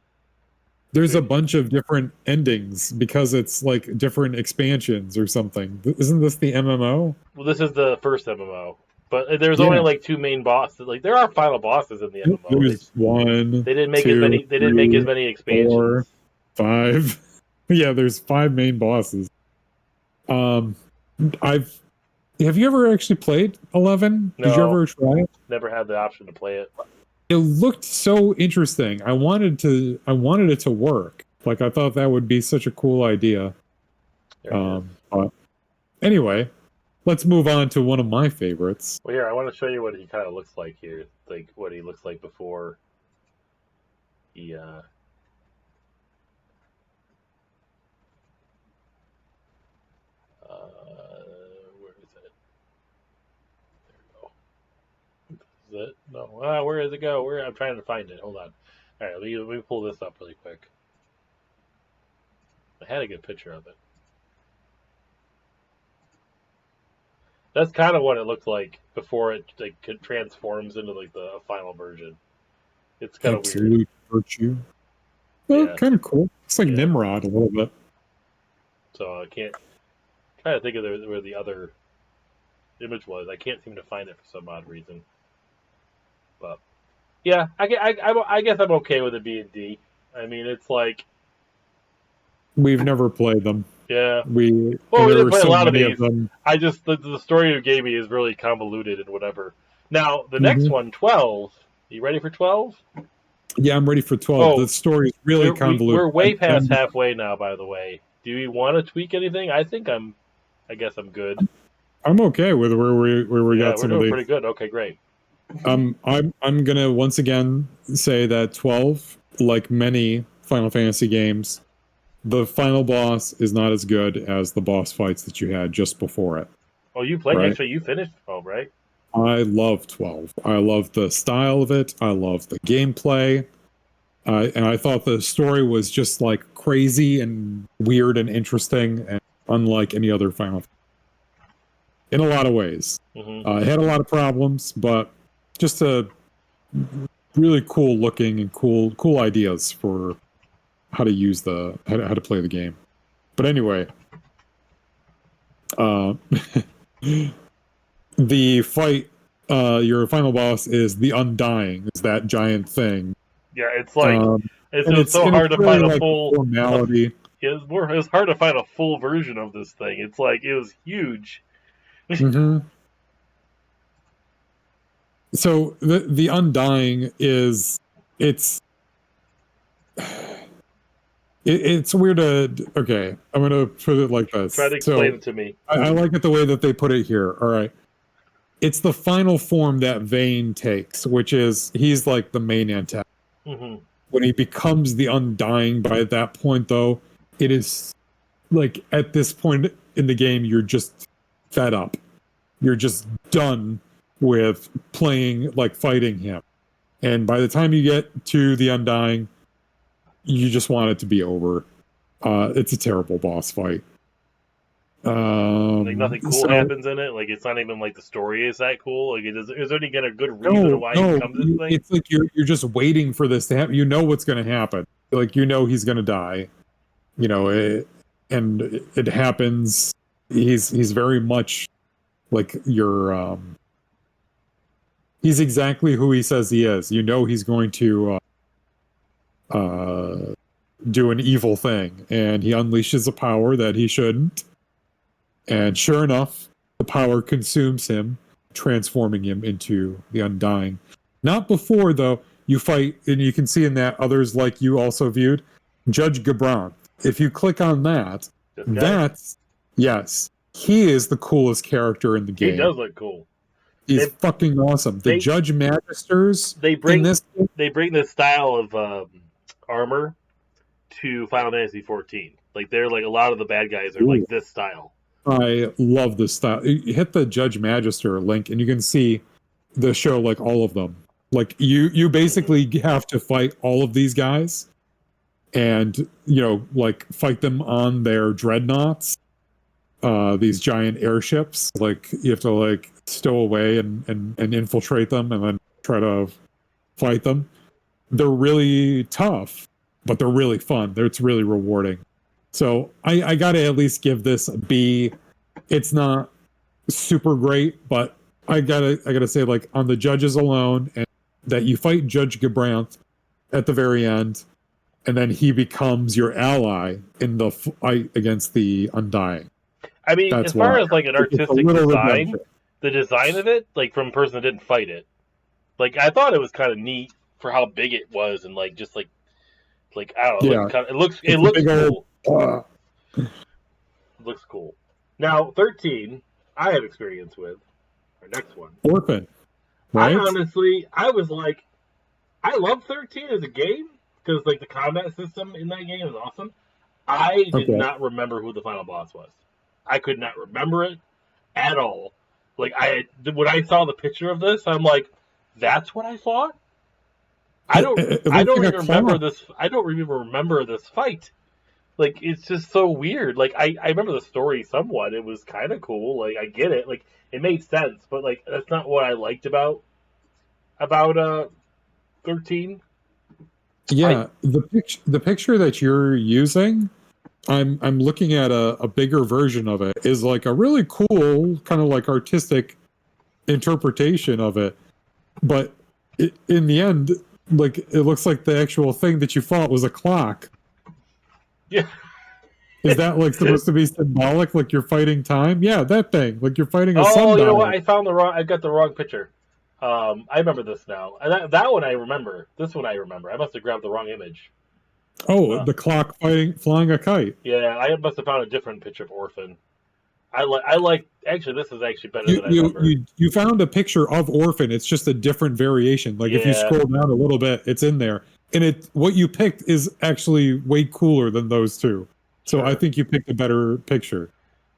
There's a bunch of different endings because it's like different expansions or something. Isn't this the MMO? Well, this is the first MMO. But there's Yeah. only like 2 main bosses. Like there are final bosses in the MMO. There's one, They didn't make as two, many. They didn't make as three, many expansions. 4, 5. Yeah, there's 5 main bosses. Have you ever actually played 11? No, Did you ever try it? never had the option to play it. It looked so interesting. I wanted it to work. Like I thought that would be such a cool idea. But anyway, let's move on to one of my favorites. Well, here I want to show you what he kind of looks like here, like what he looks like before he. Where is it? There we go. Is it? No. Where does it go? I'm trying to find it. Hold on. All right, let me pull this up really quick. I had a good picture of it. That's kind of what it looked like before it like transforms into like the final version. It's kind of weird. Absolute virtue. Well, Yeah. kind of cool. It's like Nimrod a little bit. So I can't try to think of where the other image was. I can't seem to find it for some odd reason. But yeah, I guess I'm okay with it being D. I mean, it's like We've never played them. yeah. We didn't play a lot of many these. I just the story you gave me is really convoluted and whatever. Now the next one, 12. You ready for 12? Yeah, I'm ready for 12. Oh, the story is really convoluted. We're way past halfway now, by the way. Do we want to tweak anything? I guess I'm good. I'm okay with where we got some of these. We're doing pretty good. Okay, great. I'm gonna once again say that 12, like many Final Fantasy games, the final boss is not as good as the boss fights that you had just before it. Oh, you played? Right? Actually, you finished 12, right? I love 12. I love the style of it. I love the gameplay. And I thought the story was just like crazy and weird and interesting and unlike any other Final Fantasy. In a lot of ways. It had a lot of problems, but just a really cool looking and cool ideas for how to use how to play the game. But anyway, the fight, your final boss is the Undying, is that giant thing. Yeah, it's like it's so hard to find a full formality. It was hard to find a full version of this thing. It's like it was huge. Mm-hmm. So the Undying is it's weird to okay. I'm gonna put it like this. Try to explain it to me. I like it the way that they put it here. All right, it's the final form that Vayne takes, which is he's like the main antagonist. When he becomes the Undying, by that point though, it is like at this point in the game, you're just fed up. You're just done with playing, like fighting him. And by the time you get to the Undying, you just want it to be over. It's a terrible boss fight. Like nothing cool happens in it. Like it's not even like the story is that cool. Like is there any kind of good reason why he becomes this thing? It's like you're just waiting for this to happen. You know what's going to happen. Like you know he's going to die. You know, and it happens. He's very much like your. He's exactly who he says he is. You know he's going to do an evil thing, and he unleashes a power that he shouldn't. And sure enough, the power consumes him, transforming him into the Undying. Not before, though, you fight, and you can see in that others like you also viewed, Judge Gabron. If you click on that, yes, he is the coolest character in the game. He does look cool. He's fucking awesome. The Judge Magisters they bring this style of armor to Final Fantasy 14. Like they're like a lot of the bad guys are like this style. I love this style. You hit the Judge Magister link and you can see the show like all of them. Like you basically have to fight all of these guys and like fight them on their dreadnoughts. These giant airships. Like you have to like stow away and infiltrate them and then try to fight them. They're really tough, but they're really fun. It's really rewarding. So I gotta at least give this a B. It's not super great, but I gotta say, like on the judges alone, and that you fight Judge Gabranth at the very end, and then he becomes your ally in the fight against the Undying. I mean, That's as far why as like an it's a artistic little design, redemption. the design of it, like from a person that didn't fight it, like I thought it was kind of neat for how big it was and like just like I don't know, Yeah, it it's a looks big old. cool. It looks cool. Now 13, I have experience with our next one. Orphan, I right? honestly, I was like, I love 13 as a game because like the combat system in that game is awesome. I did Okay. not remember who the final boss was. I could not remember it at all. Like when I saw the picture of this, I'm like, that's what I fought. It I looks don't like a even remember clock. this. I don't even remember this fight. Like it's just so weird. Like I remember the story somewhat. It was kind of cool. Like I get it. Like it made sense. But like that's not what I liked about 13 fight. Yeah, the picture that you're using, I'm looking at a bigger version of it. Is like a really cool kind of like artistic interpretation of it, but in the end, like it looks like the actual thing that you fought was a clock. Yeah. Is that like supposed to be symbolic? Like you're fighting time? Yeah, that thing. Like you're fighting a Oh, you know what? sundial. I found the wrong. I got the wrong picture. I remember this now. And that one I remember. This one I remember. I must have grabbed the wrong image. Oh, Uh, the clock flying a kite. yeah, I must have found a different picture of Orphan. I like. Actually, this is actually better You than I you remember. you you found a picture of Orphan. It's just a different variation. Like if you Yeah, scroll down a little bit, it's in there. And what you picked is actually way cooler than those two. So I sure. think you picked a better picture.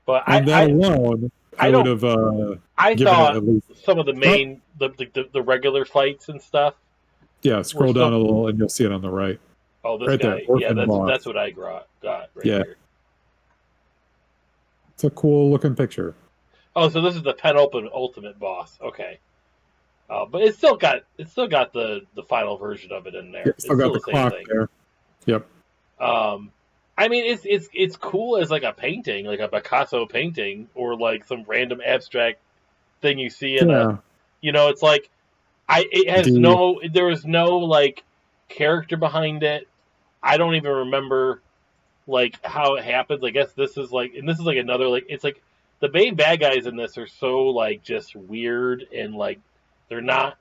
But On that alone, I I would don't. have I given it thought at least. some of the Oh, main the regular fights and stuff yeah, were scroll down so. a little and you'll see it on the right. Oh, this Right there, guy. Yeah, Orphan that's Boss. what I got right Yeah, here. it's a cool looking picture. Oh, so this is the penultimate ultimate boss. Okay. But it's still got the final version of it in Yeah, there. still It's got still the the same clock thing. there. Yep. Um, I mean, it's cool as like a painting, like a Picasso painting, or like some random abstract thing you see in a, Yeah. it's like it has D. there is no like character behind it. I don't even remember like how it happens. I guess this is like another like it's like the main bad guys in this are so like just weird and like they're not.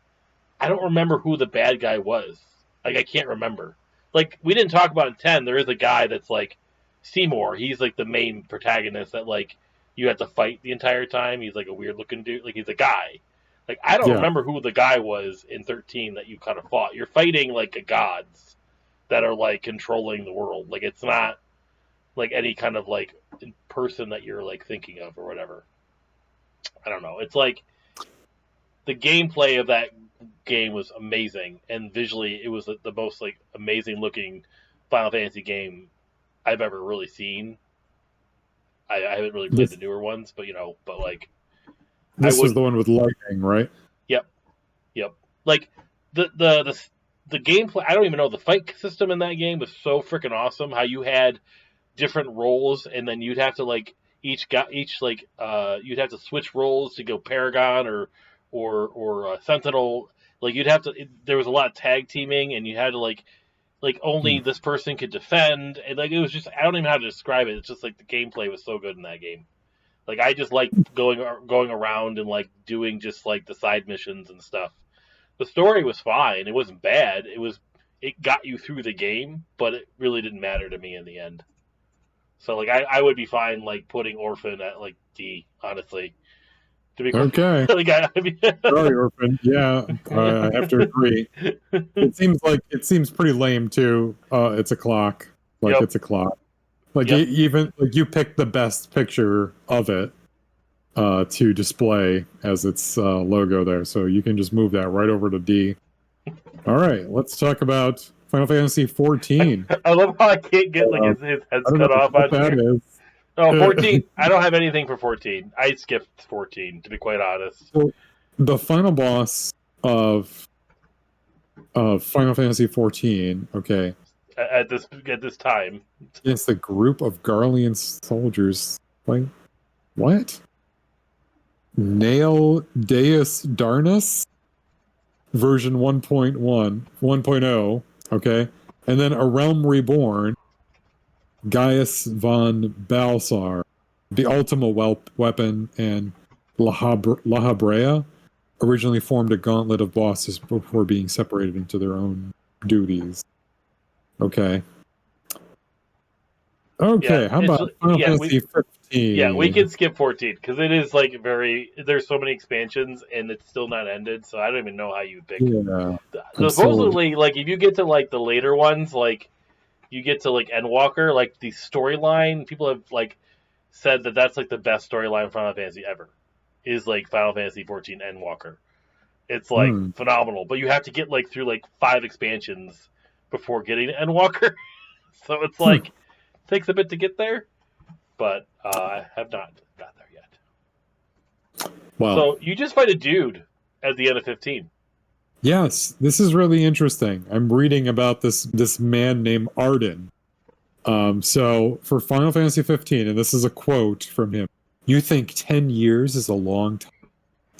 I don't remember who the bad guy was. Like I can't remember. Like we didn't talk about in 10. There is a guy that's like Seymour. He's like the main protagonist that like you have to fight the entire time. He's like a weird looking dude. Like he's a guy. Like I don't Yeah. remember who the guy was in 13 that you kind of fought. You're fighting like a gods that are like controlling the world. Like it's not like any kind of like person that you're like thinking of or whatever. I don't know. It's like the gameplay of that game was amazing, and visually, it was the most like amazing looking Final Fantasy game I've ever really seen. I haven't really played the This newer ones, but but like I this is the wouldn't. one with lightning, right? Yep, yep. Like the the the the gameplay. I don't even know the fight system in that game was so freaking awesome. How you had different roles, and then you'd have to like you'd have to switch roles to go Paragon or Sentinel. Like you'd have to. There was a lot of tag teaming, and you had to like only Hmm. this person could defend, and like it was just I don't even know how to describe it. It's just like the gameplay was so good in that game. Like I just like going around and like doing just like the side missions and stuff. The story was fine. It wasn't bad. It got you through the game, but it really didn't matter to me in the end. So like I would be fine like putting Orphan at like D, honestly. To be quite Okay. like I mean, Sorry, Orphan. Yeah, I have to agree. It seems pretty lame too. It's a clock. Like Yep, it's a clock. Like yep. even like you picked the best picture of it to display as its logo there. So you can just move that right over to D. All right, let's talk about Final Fantasy 14. I love how I can't get like Uh, his head's I don't cut know off what on that here. is. Oh, 14. I don't have anything for 14. I skipped 14 to be quite honest. So the final boss of Final Fantasy 14, okay, At this time, it's a group of Garlean soldiers. Like, what? Nail Deus Darnus version 1.0, okay? And then A Realm Reborn, Gaius von Balsar, the Ultima Weapon, and La Habrea originally formed a gauntlet of bosses before being separated into their own duties. Okay. Okay, how about Final Fantasy 15? Yeah, we can skip 14 because it is like there's so many expansions and it's still not ended, so I don't even know how you pick. Yeah, supposedly, like if you get to like the later ones, like you get to like Endwalker, like the storyline, people have like said that that's like the best storyline of Final Fantasy ever. Is like Final Fantasy 14 Endwalker. It's like phenomenal, but you have to get like through like 5 expansions before getting to Endwalker, so it's like takes a bit to get there. But I have not got there yet. Wow. So you just fight a dude at the end of 15. Yes, this is really interesting. I'm reading about this man named Arden. So for Final Fantasy 15, and this is a quote from him: "You think 10 years is a long time?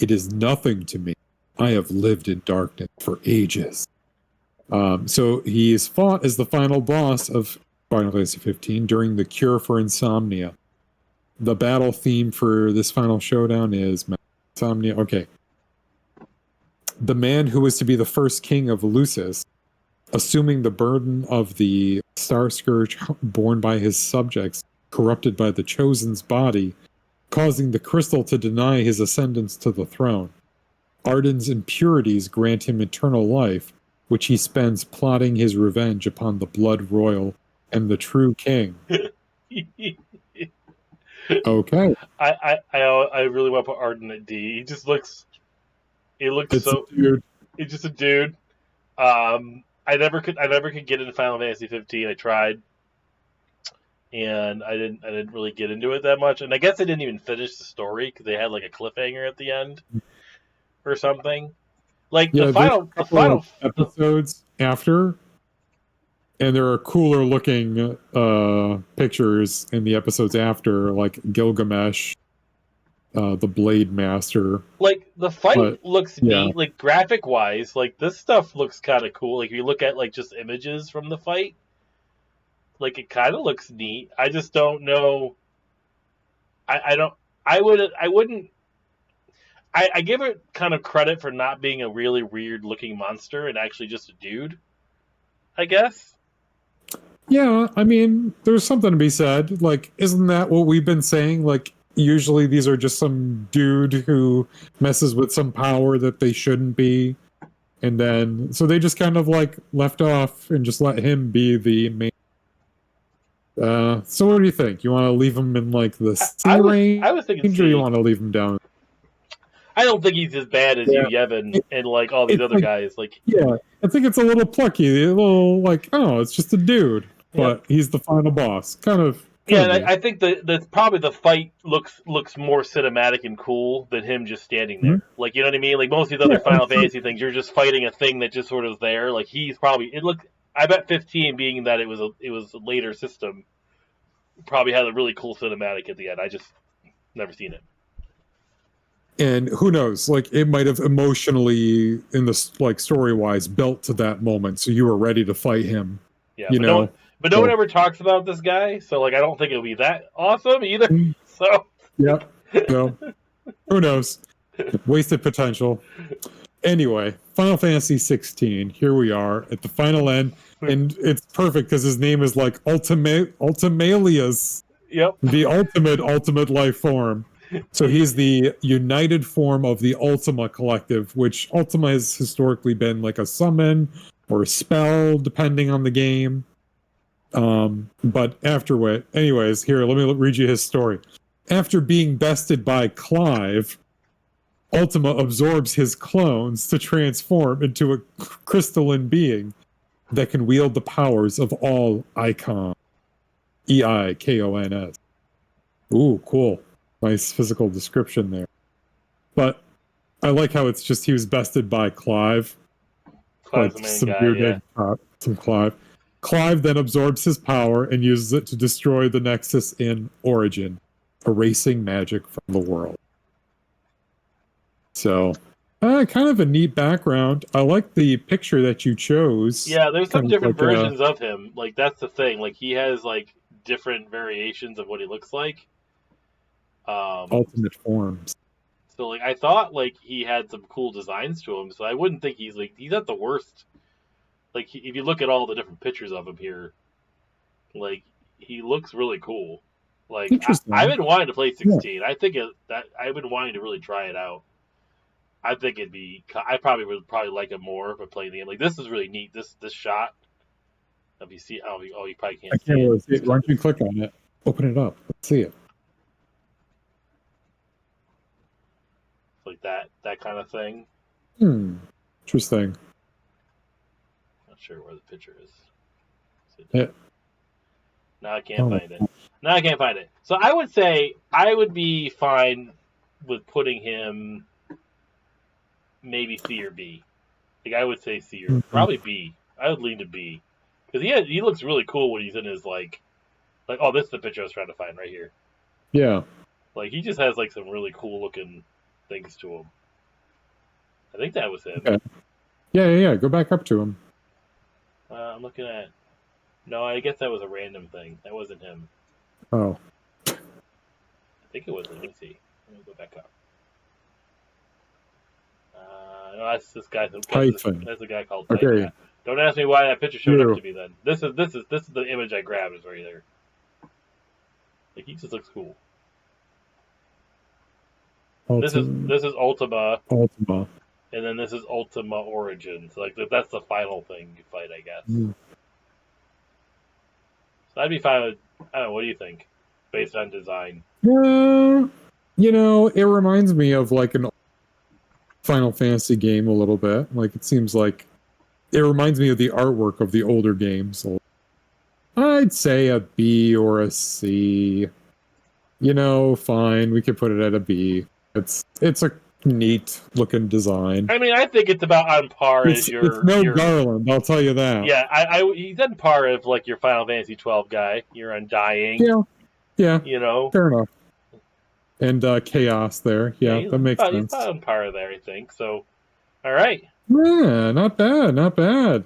It is nothing to me. I have lived in darkness for ages." So he is fought as the final boss of Final Fantasy 15 during the Cure for Insomnia. The battle theme for this final showdown is Insomnia. Okay. The man who was to be the first king of Lucis, assuming the burden of the Star Scourge borne by his subjects, corrupted by the Chosen's body, causing the crystal to deny his ascendance to the throne. Arden's impurities grant him eternal life, which he spends plotting his revenge upon the Blood Royal and the true king. Okay. I really want to put Arden at D. He just looks. It's just a dude. I never could get into Final Fantasy 15. I tried, and I didn't really get into it that much. And I guess I didn't even finish the story because they had like a cliffhanger at the end or something. Like the final episodes after, and there are cooler looking pictures in the episodes after, like Gilgamesh, the Blade Master. Like the fight looks neat, like graphic wise. Like this stuff looks kind of cool. Like if you look at like just images from the fight, like it kind of looks neat. I just don't know. I wouldn't. I give it kind of credit for not being a really weird looking monster and actually just a dude, I guess. Yeah, I mean, there's something to be said. Like, isn't that what we've been saying? Like, usually these are just some dude who messes with some power that they shouldn't be. And then, so they just kind of like left off and just let him be the main. So what do you think? You want to leave him in like the C range? I was thinking C. Or you want to leave him down? I don't think he's as bad as you, Yevon, and like all these other guys. Like, yeah, I think it's a little plucky, a little like, oh, it's just a dude, but he's the final boss. Kind of. Yeah, and I think that probably the fight looks more cinematic and cool than him just standing there. Mm-hmm. Like, you know what I mean? Like most of these other Final Fantasy things, you're just fighting a thing that just sort of there. Like he's probably I bet 15, being that it was a later system, probably had a really cool cinematic at the end. I just never seen it. And who knows? Like it might have emotionally, in the like story wise, built to that moment, so you were ready to fight him. Yeah, no one ever talks about this guy, so like I don't think it'll be that awesome either. So yep, no, who knows? Wasted potential. Anyway, Final Fantasy 16. Here we are at the final end, and it's perfect because his name is like Ultimalius. Yep, the ultimate life form. So he's the united form of the Ultima Collective, which Ultima has historically been like a summon or a spell, depending on the game. But afterward, anyways, here, let me read you his story. After being bested by Clive, Ultima absorbs his clones to transform into a crystalline being that can wield the powers of all Eikons. Eikons. Ooh, cool. Nice physical description there. But I like how it's just he was bested by Clive. Clive's the main guy, some Clive. Clive then absorbs his power and uses it to destroy the Nexus in Origin, erasing magic from the world. So, kind of a neat background. I like the picture that you chose. Yeah, there's some Kind of different like versions of him. Like that's the thing. Like he has like different variations of what he looks like. ultimate forms. So like I thought like he had some cool designs to him. So I wouldn't think he's not the worst. Like if you look at all the different pictures of him here, like he looks really cool. Like I've Interesting. been wanting to play Yeah. 16. I think that I've been wanting to really try it out. I think it'd be. I probably would like it more if I played the game. Like this is really neat. This shot. If you see, you probably I can't see can't it. really see it. Why don't you click on it? Open it up. Let's see it. It's like that kind of thing. Interesting. Not sure where the picture is. Yeah. Now I can't find it. Now I can't find it. So I would say I would be fine with putting him maybe C or B. Like I would say C or probably B. I would lean to B because he looks really cool when he's in his like oh, this is the picture I was trying to find right here. Yeah. Like he just has like some really cool looking things to him. I think that was him. Okay. Yeah. Go back up to him. I'm looking at. No, I guess that was a random thing. That wasn't him. Oh. I think it was. Let me see. Let me go back up. No, that's this guy. That's a guy called Typhon. Okay. Yeah. Don't ask me why that picture showed up to me then. This is the image I grabbed. Is right there. Like he just looks cool. This is Ultima. Ultima. And then this is Ultima Origins. Like that's the final thing you fight, I guess. So I'd be fine with. I don't know. What do you think, based on design? It reminds me of like an Final Fantasy game a little bit. Like it seems like it reminds me of the artwork of the older games. So I'd say a B or a C. Fine. We could put it at a B. It's a neat looking design. I mean, I think it's about on par as your. It's no Garland, I'll tell you that. Yeah, he's on par of like your Final Fantasy 12 guy. Your Undying. Yeah. Fair enough. And Chaos there. Yeah, that makes sense. He's on par there, I think. So, all right. Yeah, not bad.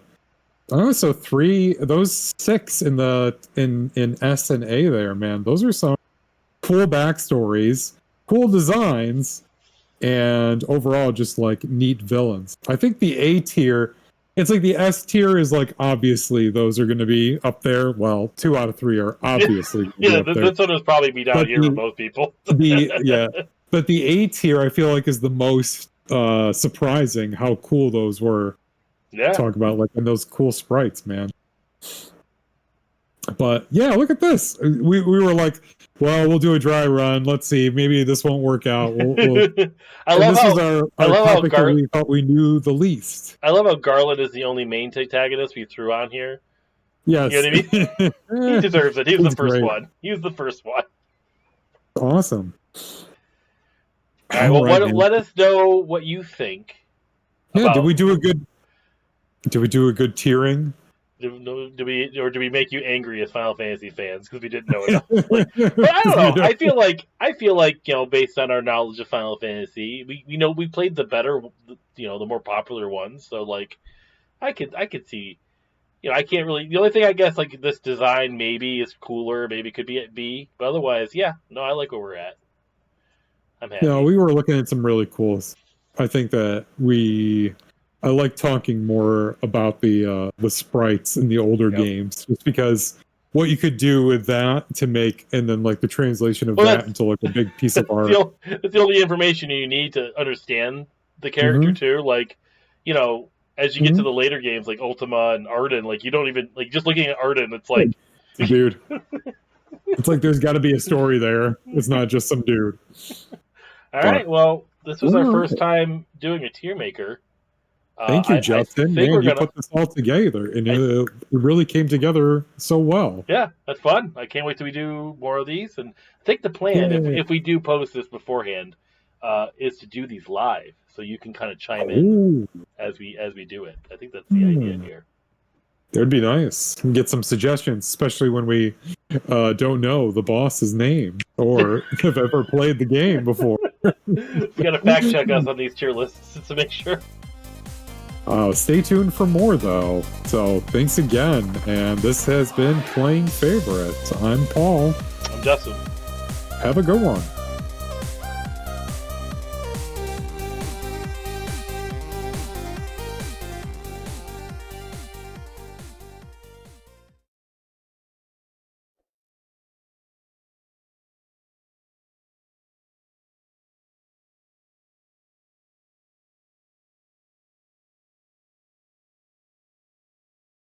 Oh, so those 6 in S and A there, man. Those are some cool backstories, cool designs, and overall just like neat villains. I think the A tier, it's like the S tier is like obviously those are going to be up there. Well, 2 out of 3 are obviously this one would probably be down here for most people. But the A tier I feel like is the most surprising how cool those were. Yeah, talk about like and those cool sprites, man. But yeah, look at this. We were like, well, we'll do a dry run. Let's see, maybe this won't work out. I love our topic that we thought we knew the least. I love how Garland is the only main antagonist we threw on here. Yes, you know what I mean. He deserves it. He's the first one. He was the first one. Awesome. All right. Well, let us know what you think. Yeah. Did we do a good tiering? Do we make you angry as Final Fantasy fans because we didn't know enough? But I don't know. I feel like based on our knowledge of Final Fantasy, we played the better, the more popular ones. So like, I could see, I can't really. The only thing I guess like this design maybe is cooler. Maybe it could be at B, but otherwise, I like where we're at. I'm happy. We were looking at some really cool. I think that I like talking more about the sprites in the older games, just because what you could do with that to make, and then like the translation of that into like a big piece of art. It's the only information you need to understand the character too. Like, as you get to the later games like Ultima and Arden, like you don't even like just looking at Arden, it's like, dude, it's like there's got to be a story there. It's not just some dude. All right, well, this was our first time doing a tier maker. Thank you, Justin. Man, you put this all together, and it really came together so well. Yeah, that's fun. I can't wait till we do more of these. And I think the plan, if we do post this beforehand, is to do these live, so you can kind of chime in as we do it. I think that's the idea here. It would be nice. Get some suggestions, especially when we don't know the boss's name or have ever played the game before. We gotta fact check us on these tier lists to make sure. Stay tuned for more, though. So thanks again, and this has been Playing Favorites. I'm Paul. I'm Justin. Have a good one.